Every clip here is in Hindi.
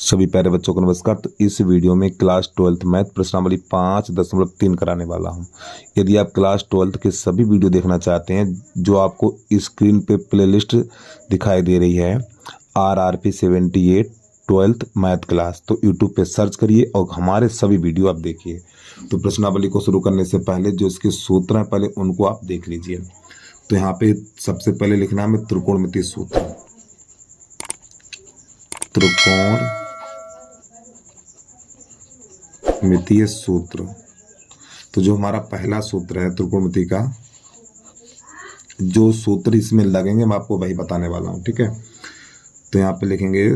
सभी प्यारे बच्चों को नमस्कार। तो इस वीडियो में क्लास 12th मैथ प्रश्नावली 5.3 कराने वाला हूं। यदि आप क्लास 12th के सभी वीडियो देखना चाहते हैं जो आपको स्क्रीन पे प्लेलिस्ट दिखाई दे रही है RRP 78 12th मैथ क्लास, तो यूट्यूब पे सर्च करिए और हमारे सभी वीडियो आप देखिए। तो प्रश्नावली को शुरू करने से पहले जो इसके सूत्र हैं पहले उनको आप देख लीजिए। तो यहाँ पे सबसे पहले लिखना है त्रिकोणमितीय सूत्र। त्रिकोणमितीय सूत्र। तो जो हमारा पहला सूत्र है त्रिकोणमिति का, जो सूत्र इसमें लगेंगे मैं आपको वही बताने वाला हूँ, ठीक है। तो यहाँ पे लिखेंगे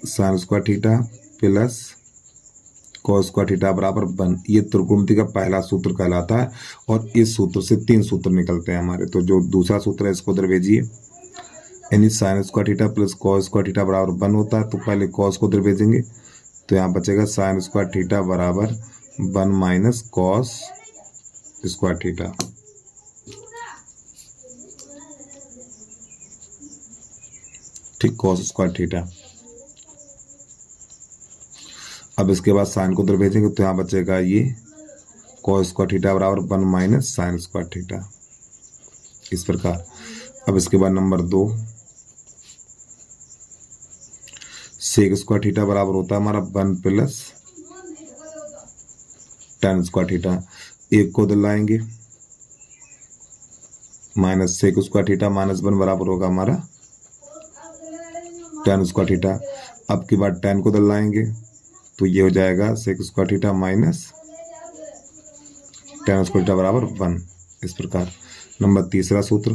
sine square theta plus cos square theta बराबर 1। ये त्रिकोणमिति का पहला सूत्र कहलाता है और इस सूत्र से 3 सूत्र निकलते हैं हमारे। तो जो दूसरा सूत्र है इसको उधर भेजिए, यानी sine square theta plus cos square theta बराबर 1 होता है। तो पहले कॉस को उधर भेजेंगे तो यहाँ बचेगा साइन स्क्वायर थीटा बराबर 1 माइनस कॉस स्क्वायर थीटा। ठीक, कॉस स्क्वायर थीटा। अब इसके बाद साइन को उधर भेजेंगे तो यहाँ बचेगा ये कॉस स्क्वायर थीटा बराबर 1 माइनस साइन स्क्वायर थीटा, इस प्रकार। अब इसके बाद नंबर 2, सेक स्क्वायर थीटा बराबर होता है हमारा 1 प्लस tan स्क्वायर थीटा। एक को उधर लाएंगे, minus sec square theta minus 1 बराबर होगा हमारा tan स्क्वायर थीटा। अब की बार tan को उधर लाएंगे तो ये हो जाएगा sec square theta minus tan square theta बराबर 1, इस प्रकार। नंबर तीसरा सूत्र,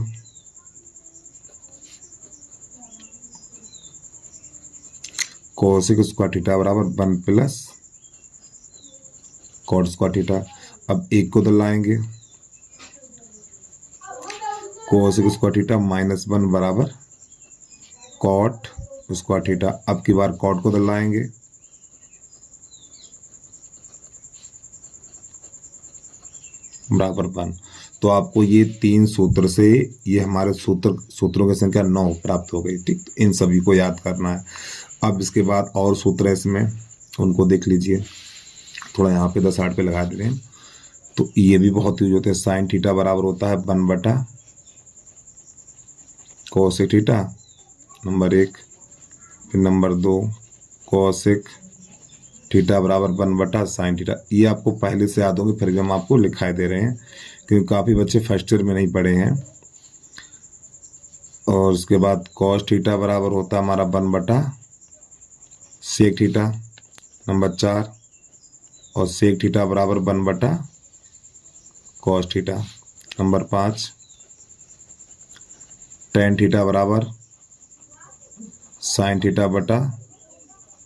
कोसेक स्क्वायर थीटा बराबर 1 प्लस कॉट स्क्वायर थीटा। अब एक को उधर लाएंगे, कोसेक स्क्वायर थीटा माइनस 1 बराबर कॉट स्क्वायर थीटा। अब की बार कॉट को उधर लाएंगे, बराबर 1। तो आपको ये 3 सूत्र से ये हमारे सूत्रों की संख्या 9 प्राप्त हो गई। ठीक, इन सभी को याद करना है। अब इसके बाद और सूत्र है इसमें, उनको देख लीजिए। थोड़ा यहाँ पे 10 8 पे लगा दे रहे हैं। तो ये भी बहुत यूज होते हैं। साइन थीटा बराबर होता है 1 बटा कोसेक थीटा, नंबर 1। फिर नंबर 2 कोसेक थीटा बराबर 1 बटा साइन थीटा। ये आपको पहले से याद होंगे, फिर भी हम आपको लिखाई दे रहे हैं क्योंकि काफ़ी बच्चे फर्स्ट ईयर में नहीं पढ़े हैं। और उसके बाद कॉस थीटा बराबर होता है हमारा 1 बटा सेक थीटा, नंबर 4। और सेक थीटा बराबर 1 बटा cos theta, number 5। Tan theta बराबर साइन थीटा बटा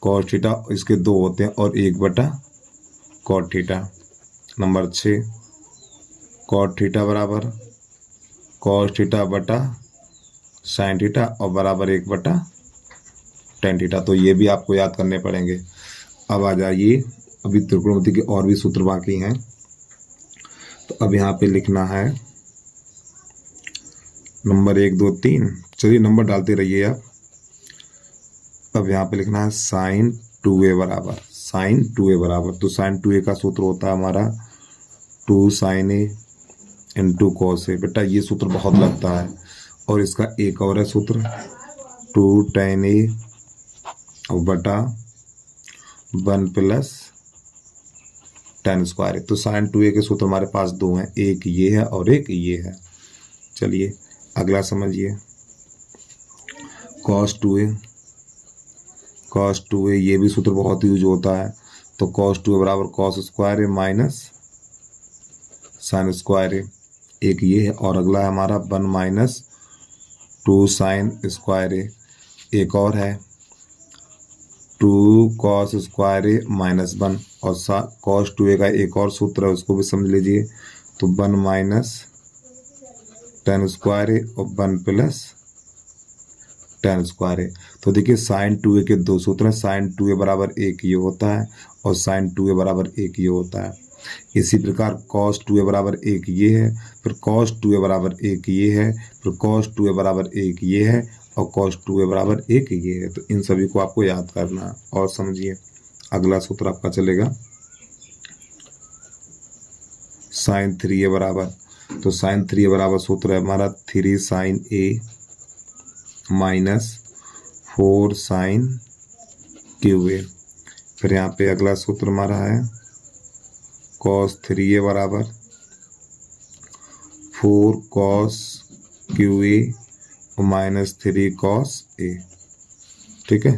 कॉस थीटा, इसके 2 होते हैं, और 1 बटा cot theta, number 6। Cot theta बराबर कॉस थीटा बटा साइन थीटा और बराबर 1 बटा टेन थीटा। तो ये भी आपको याद करने पड़ेंगे। अब आ जाइए, अभी त्रिकोणमिति के और भी सूत्र बाकी हैं। तो अब यहाँ पे लिखना है नंबर 1 2 3। चलिए नंबर डालते रहिए आप। अब यहाँ पे लिखना है साइन 2a बराबर तो साइन 2a का सूत्र होता है हमारा 2 sin a into cos A. बेटा ये सूत्र बहुत लगता है। और इसका एक और है सूत्र 2 tan a और बटा 1 प्लस tan स्क्वायर। तो साइन 2a के सूत्र हमारे पास 2 हैं, एक ये है और एक ये है। चलिए अगला समझिए, cos 2a, ये भी सूत्र बहुत यूज होता है। तो cos 2a बराबर cos स्क्वायर ए माइनस साइन स्क्वायर ए, एक ये है। और अगला है हमारा 1 माइनस 2 साइन स्क्वायर ए, एक और है 2 cos स्क्वायर ए माइनस 1। और cos 2a का एक और सूत्र है, उसको भी समझ लीजिए। तो 1 माइनस tan स्क्वायर ए और 1 प्लस tan स्क्वायर ए। तो देखिए साइन 2a के 2 सूत्र हैं। साइन 2a बराबर 1 ये होता है और साइन 2a बराबर 1 ये होता है। इसी प्रकार cos 2a बराबर 1 ये है, फिर cos 2a बराबर 1 ये है, फिर cos 2a बराबर 1 ये है और cos 2a बराबर 1 ये है। तो इन सभी को आपको याद करना है। और समझिए अगला सूत्र आपका चलेगा sin 3a बराबर, तो sin 3a बराबर सूत्र है हमारा 3 sin a minus 4 sin QA। फिर यहाँ पे अगला सूत्र हमारा है cos 3a बराबर 4 cos QA minus 3 cos a। ठीक है।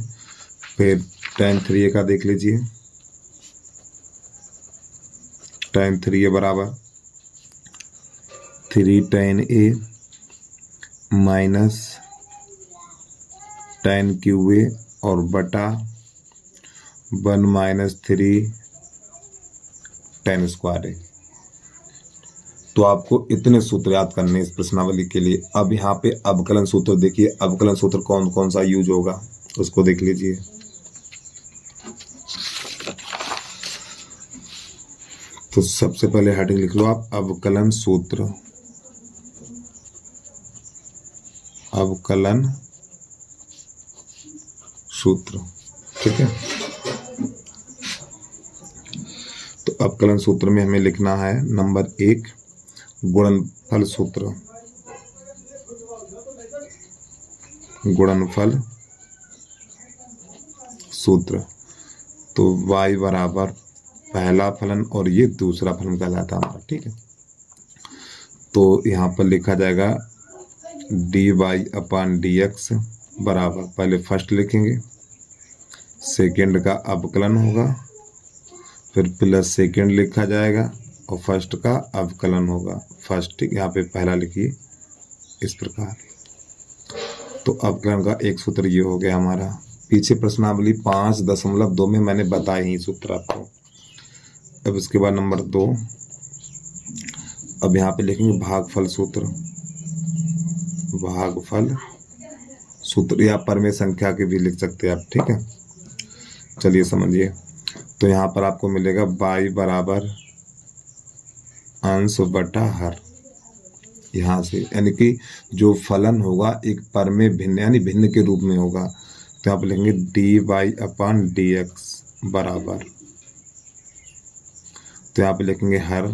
फिर tan 3a का देख लीजिए, tan 3a बराबर 3 tan a minus tan QA और बटा 1 माइनस 3 tan स्क्वायर a। तो आपको इतने सूत्र याद करने इस प्रश्नावली के लिए। अब यहाँ पे अवकलन सूत्र देखिए, अवकलन सूत्र कौन कौन सा यूज होगा उसको देख लीजिए। तो सबसे पहले हेडिंग लिख लो आप, अवकलन सूत्र। अवकलन सूत्र, ठीक है। तो अवकलन सूत्र में हमें लिखना है नंबर 1 गुणनफल सूत्र। गुणनफल सूत्र, तो y बराबर पहला फलन और ये दूसरा फलन कहलाता है हमारा, ठीक है। तो यहाँ पर लिखा जाएगा dy/dx बराबर, पहले फर्स्ट लिखेंगे, सेकंड का अवकलन होगा, फिर प्लस सेकंड लिखा जाएगा और फर्स्ट का अवकलन होगा फर्स्ट, ठीक। यहाँ पे पहला लिखिए इस प्रकार। तो अवकलन का एक सूत्र ये हो गया हमारा। पीछे प्रश्नावली 5.2 में मैंने बताया ही सूत्र आपको। अब इसके बाद नंबर 2, अब यहाँ पे लिखेंगे भागफल सूत्र। भागफल सूत्र या परमेय संख्या के भी लिख सकते हैं आप, ठीक है। चलिए समझिए। तो यहाँ पर आपको मिलेगा y बराबर अंश बटा हर, यहाँ से, यानी कि जो फलन होगा एक परमेय भिन्न यानी भिन्न के रूप में होगा। तो यहाँ पर लिखेंगे dy/dx बराबर, तो यहाँ पे लिखेंगे हर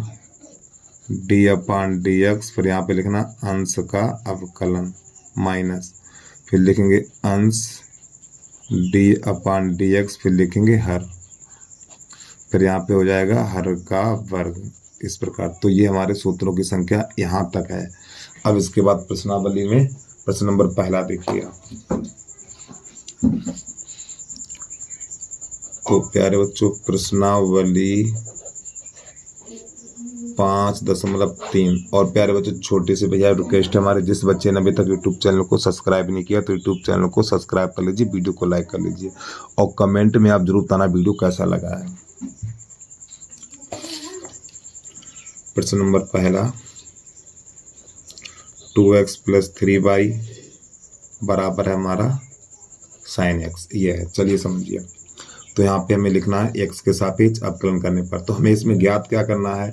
d/dx, फिर यहाँ पे लिखना अंश का अवकलन माइनस, फिर लिखेंगे अंश d/dx, फिर लिखेंगे हर, फिर यहाँ पे हो जाएगा हर का वर्ग, इस प्रकार। तो ये हमारे सूत्रों की संख्या यहाँ तक है। अब इसके बाद प्रश्नावली में प्रश्न नंबर पहला देखिए। तो प्यारे बच्चों प्रश्नावली 5.3। और प्यारे बच्चों छोटे से भैया रिक्वेस्ट है हमारे, जिस बच्चे ने अभी तक यूट्यूब चैनल को सब्सक्राइब नहीं किया तो यूट्यूब चैनल को सब्सक्राइब कर लीजिए, वीडियो को लाइक कर लीजिए और कमेंट में आप जरूर बताना वीडियो कैसा लगा है। प्रश्न नंबर पहला 2x + 3y बराबर है हमारा sin x, ये है। चलिए समझिए। तो यहाँ पे हमें लिखना है x के सापेक्ष अवकलन करने पर। तो हमें इसमें ज्ञात क्या करना है,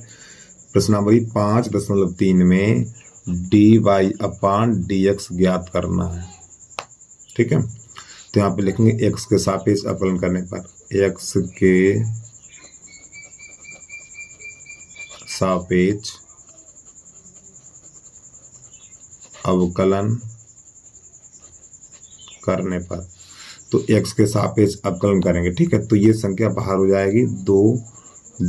प्रश्नावली 5.3 में dy/dx ज्ञात करना है, ठीक है। तो यहाँ पे लिखेंगे x के सापेक्ष अवकलन करने पर, x के सापेक्ष अवकलन करने पर, तो x के सापेक्ष अवकलन करेंगे, ठीक है। तो ये संख्या बाहर हो जाएगी 2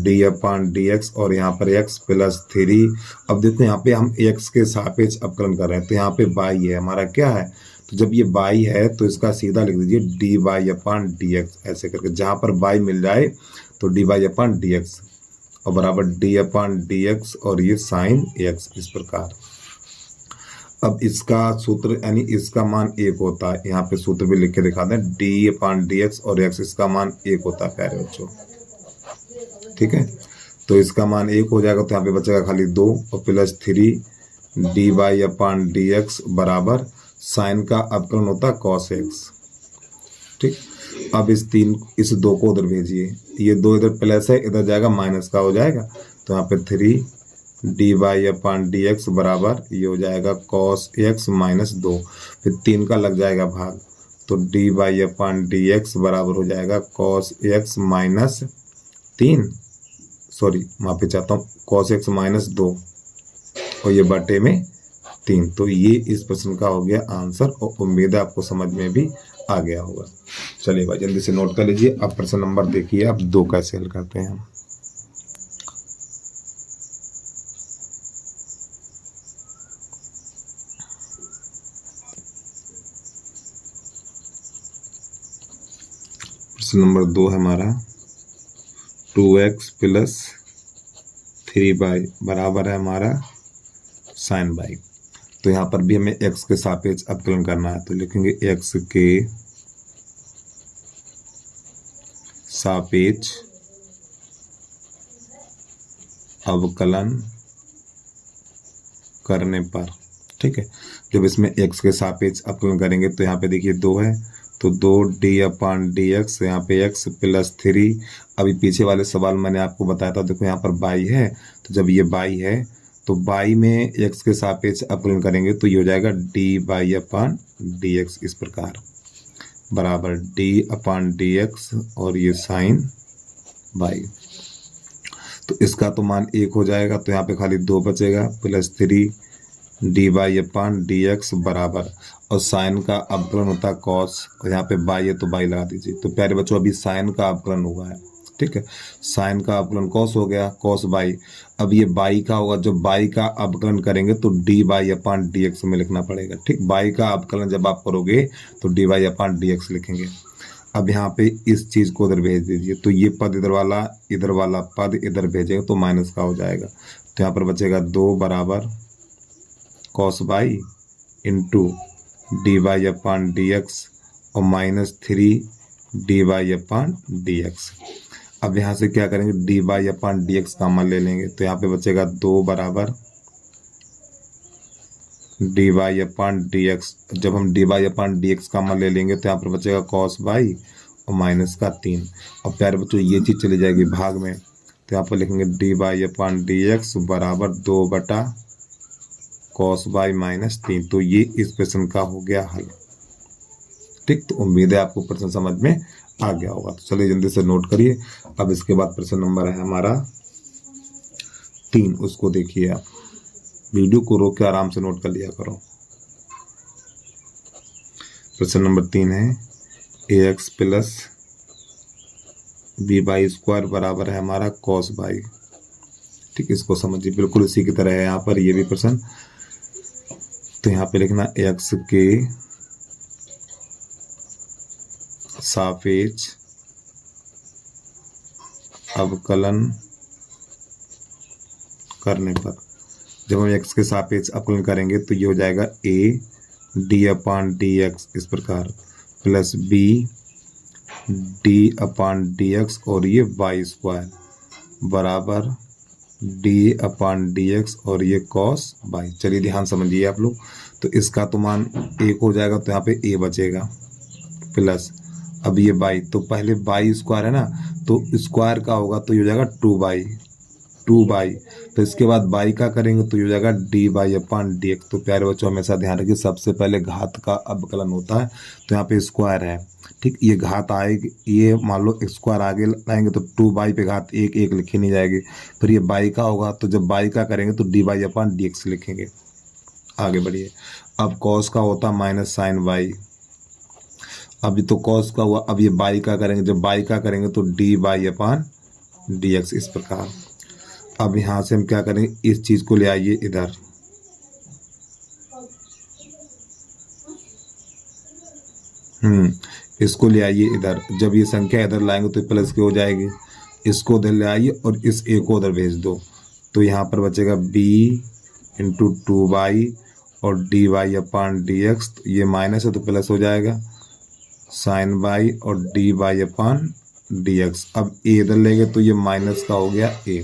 d/dx और यहाँ पर x + 3। अब देखो यहाँ पे हम x के सापेक्ष अवकलन कर रहे हैं, तो यहाँ पे y है हमारा, क्या है, तो जब ये y है तो इसका सीधा लिख दीजिए dy/dx, ऐसे करके जहाँ पर y मिल जाए तो dy/dx और बराबर d/dx और ये sin x, इस प्रकार। अब इसका सूत्र यानी इसका मान 1 होता है, यहाँ पे सूत्र भी लिख के दिखा दें, d/dx और x इसका मान 1 होता है प्यारे बच्चों, ठीक है। तो इसका मान 1 हो जाएगा, तो यहाँ पे बचेगा खाली 2 और प्लस 3 dy/dx बराबर साइन का अवकलन होता है cos x, ठीक। अब इस 2 को उधर भेजिए, ये 2 इधर प्लस है, इधर जाएगा माइनस का हो जाएगा, तो यहाँ पे 3 d y upon d x बराबर ये हो जाएगा कॉस एक्स माइनस 2, फिर 3 का लग जाएगा भाग, तो d y upon d x बराबर हो जाएगा कॉस एक्स माइनस 3, सॉरी माफी चाहता हूँ, कॉस एक्स माइनस 2 और ये बटे में 3। तो ये इस प्रश्न का हो गया आंसर और उम्मीद है आपको समझ में भी आ गया होगा। चलिए भाई जल्दी से नोट कर लीजिए। अब प्रश्न नंबर देखिए आप 2 कैसे हल करते हैं। प्रश्न नंबर 2 है हमारा 2x प्लस 3y बराबर है हमारा साइन बाई। तो यहाँ पर भी हमें x के सापेक्ष अवकलन करना है, तो लिखेंगे x के सापेक्ष अवकलन करने पर, ठीक है। जब इसमें x के सापेक्ष अवकलन करेंगे तो यहाँ पे देखिए 2 है, तो 2d अपान डी एक्स, यहाँ पे x प्लस 3। अभी पीछे वाले सवाल मैंने आपको बताया था, देखो यहाँ पर बाई है, तो जब ये बाई है तो बाई में x के सापेक्ष अवकलन करेंगे तो ये हो जाएगा D y upon d x, इस प्रकार बराबर d अपान डी एक्स और ये साइन बाई। तो इसका तो मान 1 हो जाएगा, तो यहाँ पे खाली 2 बचेगा, plus 3 D y upon d x बराबर, और साइन का अवकलन होता है कॉस, और यहाँ पे बाई है तो बाई लगा दीजिए। तो प्यारे बच्चों अभी साइन का अवकलन हुआ है, ठीक है, साइन का अवकलन कॉस हो गया, कॉस बाई। अब ये बाई का होगा, जब बाई का अवकलन करेंगे तो d y upon d x में लिखना पड़ेगा, ठीक। बाई का अवकलन जब आप करोगे तो d y upon d x लिखेंगे। अब यहाँ पे इस चीज़ को उधर भेज दीजिए, तो ये पद इधर वाला पद इधर भेजेंगे तो माइनस का हो जाएगा, तो यहाँ पर बचेगा 2 बराबर cos y into d y upon d x और minus 3 d y upon d x. अब यहाँ से क्या करेंगे, d y upon d x का मान ले लेंगे, तो यहाँ पे बचेगा 2 बराबर D y upon d x. जब हम D y upon d x का मान ले लेंगे तो यहाँ पर बचेगा कॉस बाई और माइनस का 3। और प्यारे बच्चों ये चीज़ चली जाएगी भाग में, तो यहाँ पर लिखेंगे D y upon d x बराबर 2 बटा कॉस बाई माइनस 3। तो ये इस प्रश्न का हो गया हल, ठीक। तो उम्मीद है आपको प्रश्न समझ में आ गया होगा। तो चलिए जल्दी से नोट करिए। अब इसके बाद प्रश्न नंबर है हमारा 3, उसको देखिए आप, वीडियो को रोक के आराम से नोट कर लिया करो। प्रश्न नंबर 3 है ax plus b y square बराबर है हमारा कॉस बाई, ठीक। इसको समझिए, बिल्कुल इसी की तरह है यहाँ पर ये भी प्रश्न। तो यहाँ पे लिखना x के सापेक्ष अवकलन करने पर, जब हम x के सापेक्ष अवकलन करेंगे तो ये हो जाएगा a D upon d x, इस प्रकार plus b D upon d x और ये वाई स्क्वायर बराबर डी अपान डी एक्स और ये कॉस बाई। चलिए ध्यान समझिए आप लोग। तो इसका तो मान 1 हो जाएगा, तो यहाँ पे a बचेगा प्लस, अब ये बाई, तो पहले बाई स्क्वायर है ना, तो स्क्वायर का होगा तो ये हो जाएगा 2 बाई, तो इसके बाद बाई का करेंगे तो ये हो जाएगा D y upon d x. तो प्यारे बच्चों हमेशा ध्यान रखिए, सबसे पहले घात का अवकलन होता है, तो यहाँ पे स्क्वायर है, ठीक। ये घात आएगी, ये मान लो स्क्वायर आगे लाएंगे तो 2 बाई पे घात 1 लिखी नहीं जाएगी, फिर ये बाई का होगा, तो जब बाई का करेंगे तो d y upon d x लिखेंगे। आगे बढ़िए। अब कॉस का होता माइनस साइन बाई, अभी तो कॉस का हुआ, अब ये बाई का करेंगे, जब बाई का करेंगे तो d y upon d x, इस प्रकार। अब यहाँ से हम क्या करेंगे, इस चीज़ को ले आइए इधर, इसको ले आइए इधर, जब ये संख्या इधर लाएंगे तो प्लस की हो जाएगी, इसको उधर ले आइए और इस ए को उधर भेज दो, तो यहाँ पर बचेगा b इंटू 2y और D y upon d x, तो ये माइनस है तो प्लस हो जाएगा साइन बाई और D y upon d x. अब ए इधर लेंगे तो ये माइनस का हो गया a।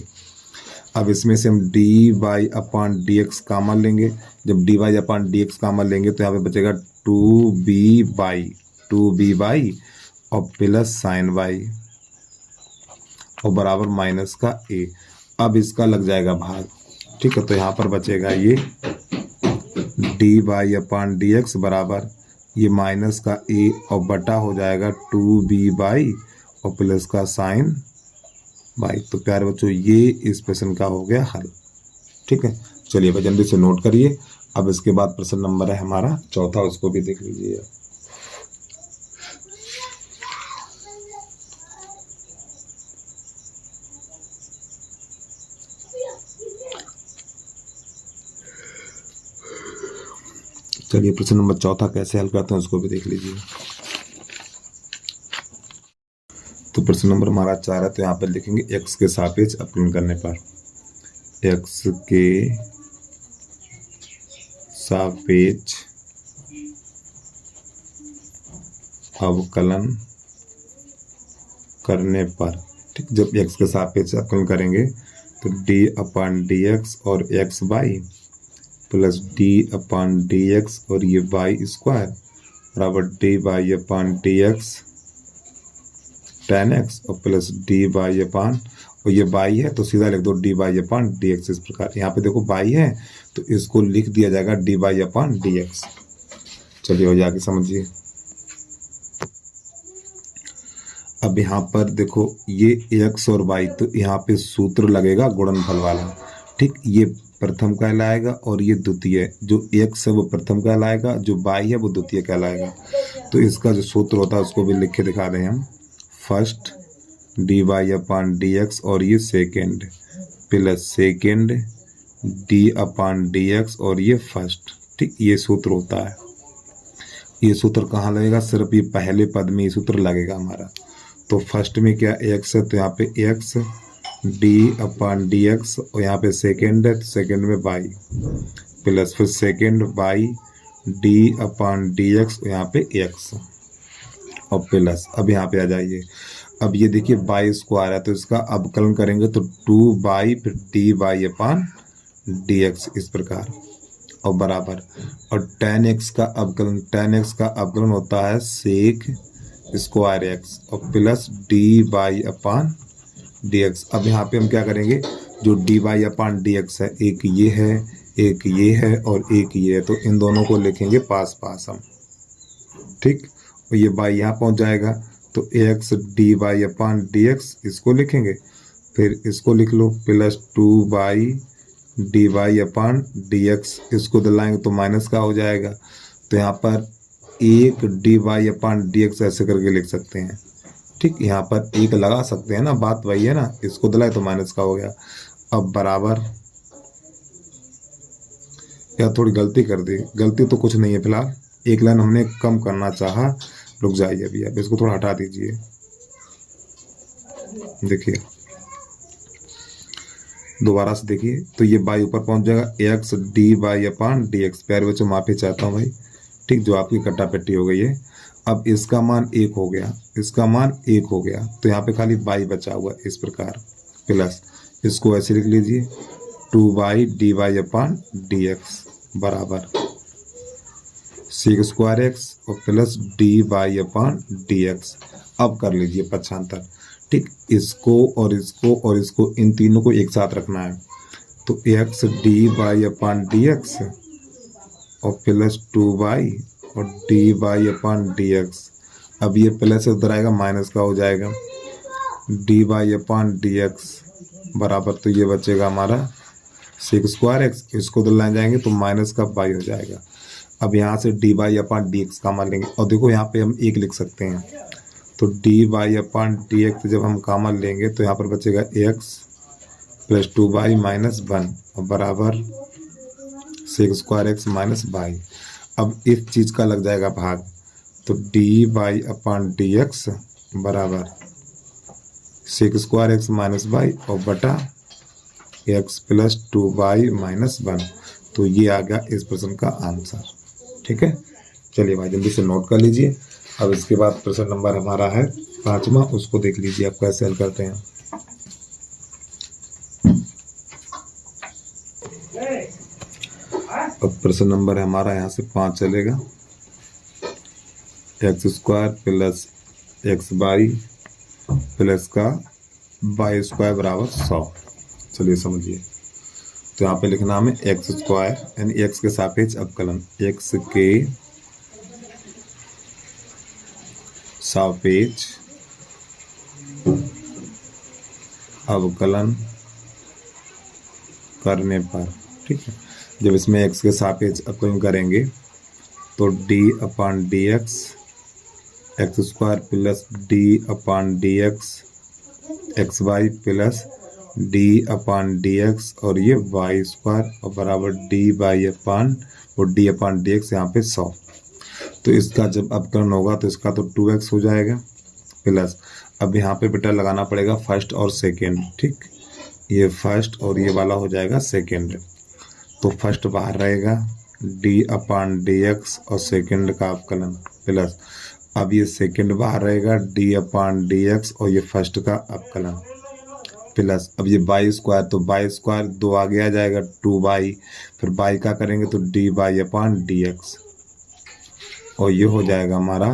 अब इसमें से हम D y upon d x common लेंगे, जब D y upon d x common लेंगे तो यहाँ पे बचेगा 2b बाई और प्लस साइन बाई और बराबर माइनस का a। अब इसका लग जाएगा भाग, ठीक है, तो यहाँ पर बचेगा ये D y upon d x बराबर ये माइनस का ए और बटा हो जाएगा 2b बाई और प्लस का साइन बाई। तो प्यारे बच्चों ये इस प्रश्न का हो गया हल। ठीक है, चलिए भाई जल्दी से नोट करिए। अब इसके बाद प्रश्न नंबर है हमारा चौथा, उसको भी देख लीजिए। चलिए प्रश्न नंबर चौथा कैसे हल करते हैं उसको भी देख लीजिए। तो प्रश्न नंबर हमारा 4 है, तो यहाँ पर लिखेंगे x के सापेक्ष अवकलन करने पर, x के सापेक्ष अवकलन करने पर। ठीक, जब x के सापेक्ष अवकलन करेंगे तो d अपान डी एक्स और x by plus d upon d x और ये बाई स्क्वायर बराबर d by upon d x ten x और प्लस डी बाई अपान, और ये बाई है तो सीधा लिख दो D y upon d x. इस प्रकार यहाँ पे देखो बाई है तो इसको लिख दिया जाएगा D y upon d x. चलिए हो जाके समझिए। अब यहाँ पर देखो ये एक्स और वाई, तो यहाँ पे सूत्र लगेगा गुणनफल वाला। ठीक, ये प्रथम कहलाएगा और ये द्वितीय, जो एक्स है वो प्रथम कहलाएगा, जो वाई है वो द्वितीय कहलाएगा। तो इसका जो सूत्र होता है उसको भी लिख के दिखा दें हम। First D y upon d x और ये second plus second D upon d x और ये फर्स्ट। ठीक, ये सूत्र होता है। ये सूत्र कहाँ लगेगा? सिर्फ ये पहले पद में ये सूत्र लगेगा हमारा। तो फर्स्ट में क्या एक्स है तो यहाँ पे x D upon d x और यहाँ पे सेकेंड है तो सेकेंड में वाई प्लस फिर second Y D upon d x यहाँ पे एक्स और प्लस। अब यहाँ पे आ जाइए। अब ये देखिए बाई स्क्वायर है तो इसका अवकलन करेंगे तो 2 बाई फिर D y upon d x इस प्रकार और बराबर। और tan x का अवकलन होता है सेक स्क्वायर एक्स और plus D y upon d x. अब यहाँ पे हम क्या करेंगे, जो D y upon d x है एक ये है एक ये है और एक ये है, तो इन दोनों को लिखेंगे पास पास हम। ठीक, और ये बाई यहाँ पहुँच जाएगा तो x d y upon d x इसको लिखेंगे, फिर इसको लिख लो plus 2 y d y upon d x, इसको दिलाएंगे तो माइनस का हो जाएगा। तो यहाँ पर एक D y upon d x ऐसे करके लिख सकते हैं। ठीक, यहाँ पर एक लगा सकते हैं ना, बात वही है ना, इसको दिलाए तो माइनस का हो गया। अब बराबर, या थोड़ी गलती कर दी, गलती तो कुछ नहीं है फिलहाल, एक लाइन हमने कम करना चाहा, रुक जाइए अभी, अब इसको थोड़ा हटा दीजिए। देखिए दोबारा से देखिए, तो ये बाई ऊपर पहुंच जाएगा x d y upon d x. प्यारे बच्चों माफी चाहता हूँ भाई, ठीक, जो आपकी कट्टा पेट्टी हो गई है। अब इसका मान 1 हो गया, इसका मान 1 हो गया, तो यहाँ पे खाली बाई बचा हुआ इस प्रकार प्लस, इसको ऐसे लिख लीजिए 2 y d y upon d x बराबर सेक स्क्वायर एक्स और plus D y upon d x. अब कर लीजिए पक्षांतर। ठीक, इसको और इसको और इसको इन तीनों को एक साथ रखना है, तो x d y upon d x और प्लस 2 बाई और d y upon d x. अब ये प्लस उधर आएगा माइनस का हो जाएगा D y upon d x बराबर, तो ये बचेगा हमारा सेक स्क्वायर एक्स, इसको उधर लाए जाएंगे तो माइनस का बाई हो जाएगा। अब यहाँ से D y upon d x common लेंगे और देखो यहाँ पे हम 1 लिख सकते हैं, तो d y upon d x जब हम कॉमन लेंगे तो यहाँ पर बचेगा एक्स प्लस 2 बाई माइनस 1 और बराबर sec square x minus y. अब इस चीज़ का लग जाएगा भाग, तो d y upon d x बराबर sec square x minus y और बटा एक्स प्लस 2 बाई माइनस 1। तो ये आ गया इस प्रश्न का आंसर। ठीक है, चलिए भाई जल्दी से नोट कर लीजिए। अब इसके बाद प्रश्न नंबर हमारा है 5वां, उसको देख लीजिए आप कैसे हल करते हैं। अब प्रश्न नंबर है हमारा यहाँ से 5 चलेगा, x square plus x by plus का बाई स्क्वायर बराबर 100। चलिए समझिए। तो यहाँ पे लिखना हमें एक्स स्क्वायर यानी एक्स के सापेक्ष अवकलन, एक्स के सापेक्ष अवकलन करने पर, ठीक है। जब इसमें एक्स के सापेक्ष अवकलन करेंगे तो d upon d x square plus d upon d x y plus d upon d x और ये वाई स्क्वायर और बराबर डी बाई अपॉन और डी अपॉन डी एक्स यहाँ पे 100। तो इसका जब अवकलन होगा तो इसका तो 2x हो जाएगा प्लस, अब यहाँ पे बेटा लगाना पड़ेगा फर्स्ट और सेकेंड, ठीक। ये फर्स्ट और ये वाला हो जाएगा सेकेंड। तो फर्स्ट बाहर रहेगा डी अपॉन डी एक्स और सेकेंड का अवकलन प्लस, अब ये सेकेंड बाहर रहेगा डी अपॉन डी एक्स और ये फर्स्ट का अवकलन प्लस, अब ये बाई स्क्वायर तो बाई स्क्वायर 2 आगे आ जाएगा 2 बाई, फिर बाई का करेंगे तो d y upon d x और ये हो जाएगा हमारा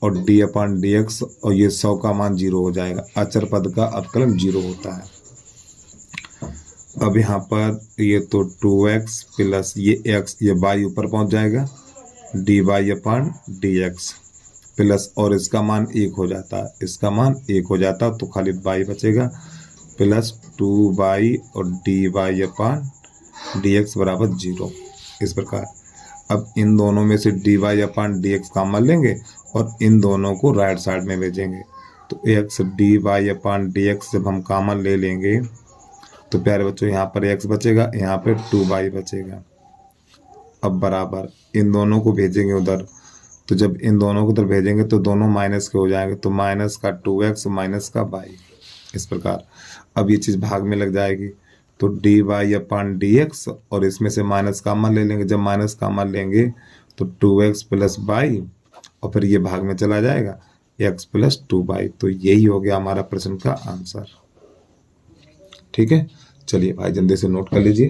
और डी अपॉन डी एक्स और ये 100 का मान 0 हो जाएगा। अचर पद का अवकलन 0 होता है। अब यहाँ पर ये तो 2x प्लस ये x, ये बाई ऊपर पहुँच जाएगा D y upon d x plus, और इसका मान 1 हो जाता है, इसका मान 1 हो जाता तो खाली बाई बचेगा प्लस 2 बाई और d y upon d x बराबर 0। इस प्रकार अब इन दोनों में से d y upon d x common लेंगे और इन दोनों को राइट साइड में भेजेंगे। तो x d y upon d x जब हम कॉमन ले लेंगे तो प्यारे बच्चों यहाँ पर एक्स बचेगा, यहाँ पे 2 बाई बचेगा। अब बराबर इन दोनों को भेजेंगे उधर, तो जब इन दोनों को उधर भेजेंगे तो दोनों माइनस के हो जाएंगे, तो माइनस का 2x माइनस का बाई। इस प्रकार अब ये चीज़ भाग में लग जाएगी, तो d y upon d x और इसमें से माइनस कॉमन ले लेंगे, जब माइनस कॉमन लेंगे तो 2x प्लस बाई और फिर ये भाग में चला जाएगा x प्लस 2 बाई। तो यही हो गया हमारा प्रश्न का आंसर, ठीक है। चलिए भाई जल्दी से नोट कर लीजिए।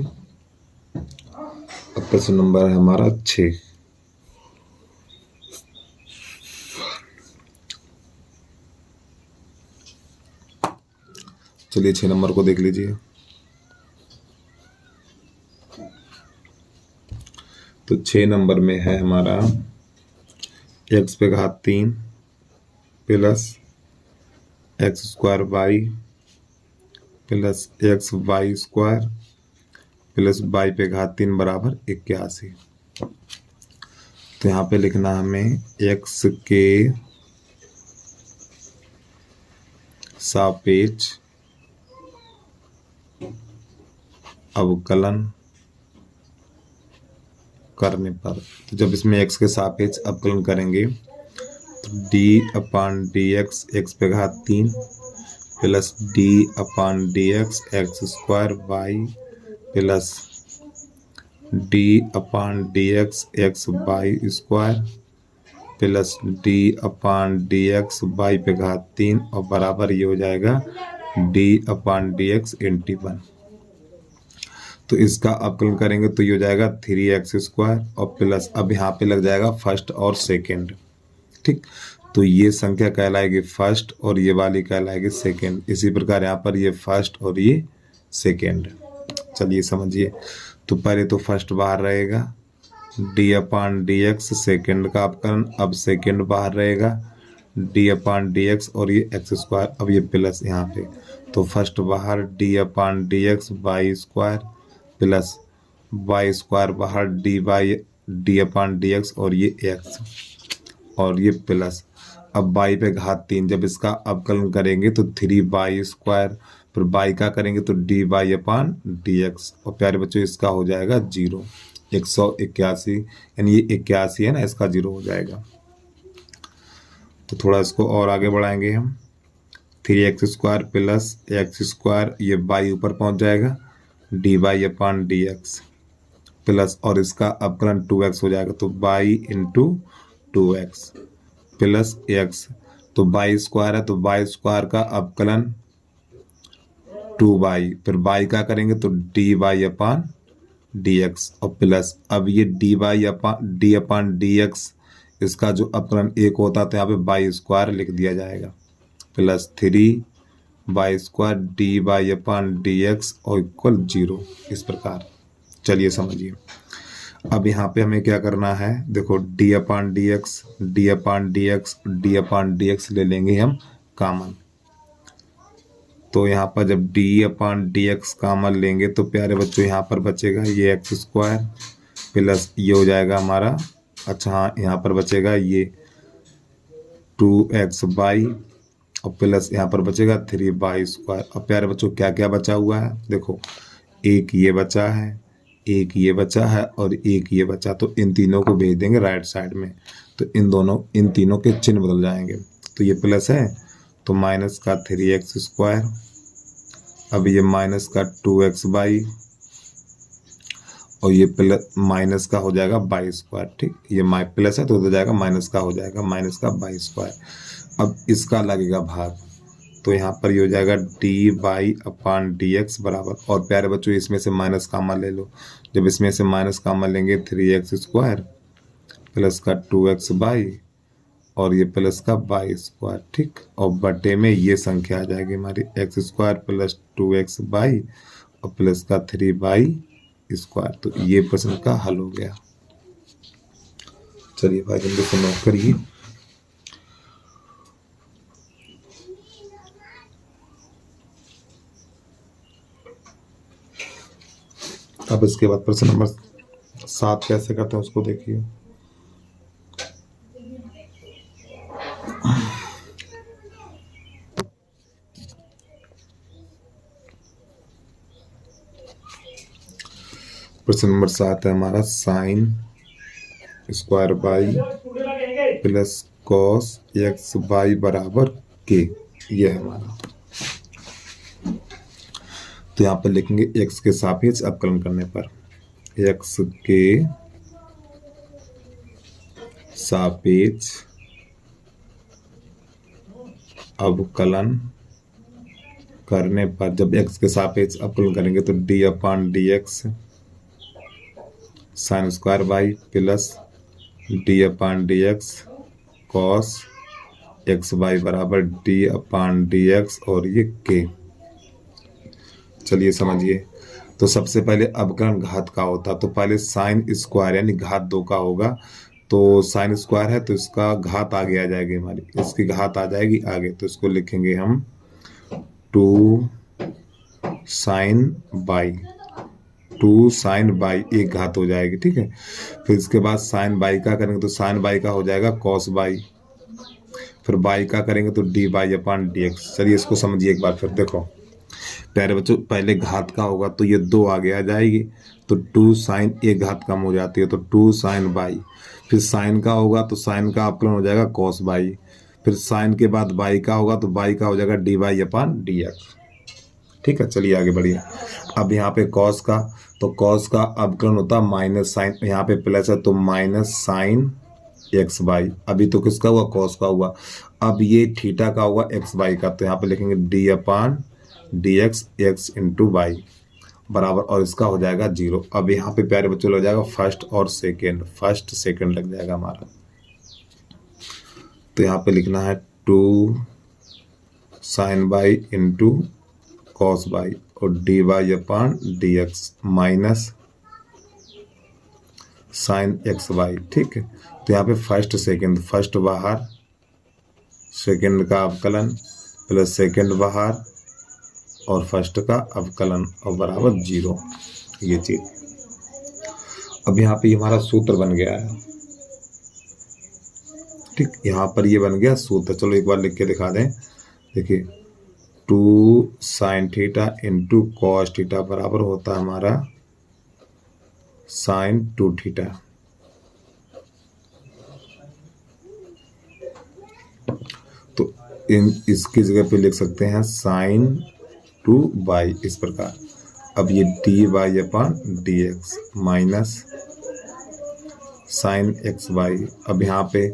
अब प्रश्न नंबर है हमारा 6। चलिए 6 नंबर को देख लीजिए। तो 6 नंबर में है हमारा x पे घात 3 plus x square y plus x y square plus y पे घात 3 बराबर 81। तो यहाँ पे लिखना हमें x के सापेक्ष अवकलन करने पर, तो जब इसमें x के सापेक्ष अवकलन करेंगे तो d अपॉन डी एक्स पे घात 3 plus d upon d x square y plus d upon d x y square plus d upon d x y पे घात 3 और बराबर ये हो जाएगा d upon d x into 1। तो इसका अवकलन करेंगे तो ये हो जाएगा 3x स्क्वायर और प्लस, अब यहाँ पे लग जाएगा फर्स्ट और सेकेंड, ठीक। तो ये संख्या कहलाएगी फर्स्ट और ये वाली कहलाएगी सेकेंड। इसी प्रकार यहाँ पर ये फर्स्ट और ये सेकेंड। चलिए समझिए। तो पहले तो फर्स्ट बाहर रहेगा D upon d x second का अवकलन, अब सेकेंड बाहर रहेगा डी अपॉन डी एक्स और ये एक्स स्क्वायर, अब ये प्लस यहाँ पे, तो फर्स्ट बाहर d upon d x y square plus y square बाहर डी अपॉन डी एक्स और ये एक्स और ये प्लस, अब बाई पे घात 3 जब इसका अवकलन करेंगे तो 3 बाई स्क्वायर, फिर बाई का करेंगे तो d y upon d x और प्यारे बच्चों इसका हो जाएगा 0। 181 यानी ये 81 है ना, इसका 0 हो जाएगा। तो थोड़ा इसको और आगे बढ़ाएंगे हम, 3x square plus x square, ये बाई ऊपर पहुंच जाएगा D y upon d x plus, और इसका अवकलन 2x हो जाएगा, तो by into 2x plus x, तो बाई स्क्वायर है तो बाई स्क्वायर का अवकलन 2 बाई, फिर बाई का करेंगे तो d y upon d x और प्लस, अब ये डी अपॉन डी एक्स इसका जो अवकलन 1 होता है तो यहाँ पे बाई स्क्वायर लिख दिया जाएगा plus 3 by square D by upon d x और इक्वल 0, इस प्रकार। चलिए समझिए। अब यहाँ पे हमें क्या करना है, देखो D upon d x, D upon d x, D upon d x ले लेंगे हम कॉमन। तो यहाँ पर जब D upon d x common लेंगे तो प्यारे बच्चों यहाँ पर बचेगा ये एक्स स्क्वायर प्लस ये हो जाएगा हमारा, अच्छा हाँ यहाँ पर बचेगा ये 2x बाई और प्लस यहाँ पर बचेगा 3y स्क्वायर। अब प्यारे बच्चों क्या क्या बचा हुआ है, देखो एक ये बचा है, एक ये बचा है और एक ये बचा, तो इन तीनों को भेज देंगे राइट साइड में, तो इन तीनों के चिन्ह बदल जाएंगे। तो ये प्लस है तो माइनस का 3x स्क्वायर, अब ये माइनस का 2x बाई और ये प्लस माइनस का हो जाएगा बाई स्क्वायर, ठीक। ये प्लस है तो हो जाएगा माइनस का, हो जाएगा माइनस का बाई स्क्वायर। अब इसका लगेगा भाग, तो यहाँ पर ये हो जाएगा D y upon d x बराबर, और प्यारे बच्चों इसमें से माइनस कामा ले लो, जब इसमें से माइनस कामा लेंगे 3x स्क्वायर प्लस का 2x बाई और ये प्लस का बाई स्क्वायर, ठीक। और बटे में ये संख्या आ जाएगी हमारी x square plus 2x by और प्लस का 3 बाई स्क्वायर। तो ये प्रश्न का हल हो गया। चलिए भाई जल्दी से नोट करिए। अब इसके बाद प्रश्न नंबर 7 कैसे करते हैं उसको देखिए। प्रश्न नंबर 7 है हमारा sine square by plus cos x by बराबर के, ये है हमारा। तो यहाँ पर लिखेंगे x के सापेक्ष अवकलन करने पर, x के सापेक्ष अवकलन करने पर, जब x के सापेक्ष अवकलन करेंगे तो d upon d x sine square by plus d upon d x cos x by बराबर डी अपान डी एक्स और ये के। चलिए समझिए। तो सबसे पहले अवकलन घात का होता, तो पहले साइन स्क्वायर यानी घात 2 का होगा, तो साइन स्क्वायर है तो इसका घात आगे आ जाएगी हमारी, इसकी घात आ जाएगी आगे, तो इसको लिखेंगे हम 2 साइन बाई, 2 साइन बाई एक घात हो जाएगी, ठीक है। फिर इसके बाद साइन बाई का करेंगे तो साइन बाई का हो जाएगा कॉस बाई, फिर बाई का करेंगे तो d y upon d x. चलिए इसको समझिए एक बार फिर। देखो प्यारे बच्चों पहले घात का होगा तो ये 2 आगे आ जाएगी, तो 2 साइन एक घात कम हो जाती है तो 2 साइन बाई, फिर साइन का होगा तो साइन का अवकलन हो जाएगा कॉस बाई, फिर साइन के बाद बाई का होगा तो बाई का हो जाएगा D y upon d x, ठीक है। चलिए आगे बढ़िए। अब यहाँ पे कॉस का, तो कॉस का अवकलन होता है माइनस साइन, यहाँ पे प्लस है तो माइनस साइन एक्स बाई, अभी तो किसका हुआ कॉस का हुआ, अब ये थीटा का हुआ एक्स बाई का, तो यहाँ पे लिखेंगे D upon d x x into by बराबर, और इसका हो जाएगा 0। अब यहाँ पे प्यारे बच्चों लग जाएगा फर्स्ट और सेकेंड, फर्स्ट सेकेंड लग जाएगा हमारा, तो यहाँ पे लिखना है 2 sine y into cos y और d y upon d x minus sine x y, ठीक है। तो यहाँ पे फर्स्ट सेकेंड, फर्स्ट बाहर, सेकेंड का अवकलन प्लस सेकेंड बाहर और फर्स्ट का अवकलन और बराबर 0, ये चीज। अब यहाँ पे हमारा सूत्र बन गया है, ठीक, यहाँ पर ये बन गया सूत्र। चलो एक बार लिख के दिखा दें, देखिए 2 sine theta into cos theta बराबर होता है हमारा साइन 2 थीटा, तो इसकी जगह पे लिख सकते हैं साइन 2 बाई, इस प्रकार। अब ये D y upon d x minus sine x by, अब यहाँ पे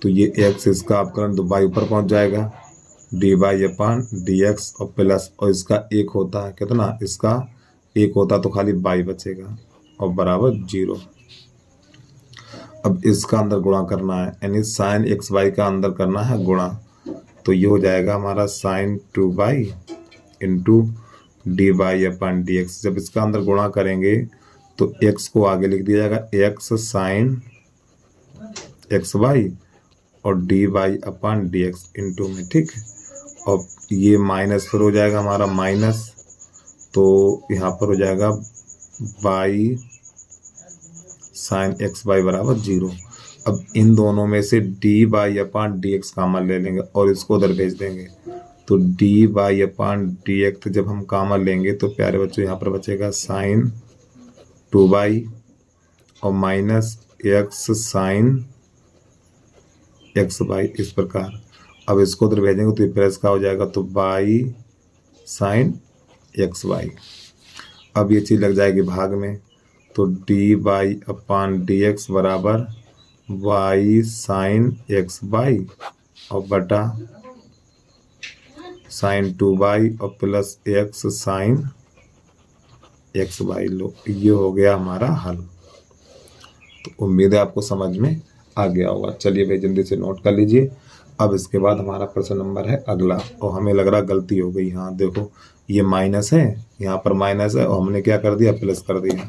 तो ये एक्स इसका अवकलन तो बाई ऊपर पहुँच जाएगा, D y upon d x और प्लस, और इसका 1 होता है कितना, इसका 1 होता तो खाली बाई बचेगा और बराबर 0। अब इसका अंदर गुणा करना है, यानी साइन एक्स बाई का अंदर करना है गुणा, तो ये हो जाएगा हमारा sine 2 y into d y upon d x. जब इसका अंदर गुणा करेंगे तो x को आगे लिख दिया जाएगा x साइन एक्स वाई और D y upon d x into में, ठीक है। और ये माइनस फिर हो जाएगा हमारा माइनस, तो यहाँ पर हो जाएगा वाई साइन एक्स वाई बराबर 0। अब इन दोनों में से d y upon d x common ले लेंगे और इसको उधर भेज देंगे, तो d y upon d x जब हम कॉमन लेंगे तो प्यारे बच्चों यहाँ पर बचेगा साइन 2y और minus x sine x y, इस प्रकार। अब इसको उधर भेजेंगे तो प्लस का हो जाएगा, तो वाई साइन एक्स वाई। अब ये चीज़ लग जाएगी भाग में, तो d y upon d x बराबर वाई साइन एक्स वाई और बटा साइन 2y और plus x sine x y. लो, ये हो गया हमारा हल। तो उम्मीद है आपको समझ में आ गया होगा। चलिए भाई जल्दी से नोट कर लीजिए। अब इसके बाद हमारा प्रश्न नंबर है अगला, और हमें लग रहा गलती हो गई। हाँ देखो, ये माइनस है, यहाँ पर माइनस है और हमने क्या कर दिया, प्लस कर दिया।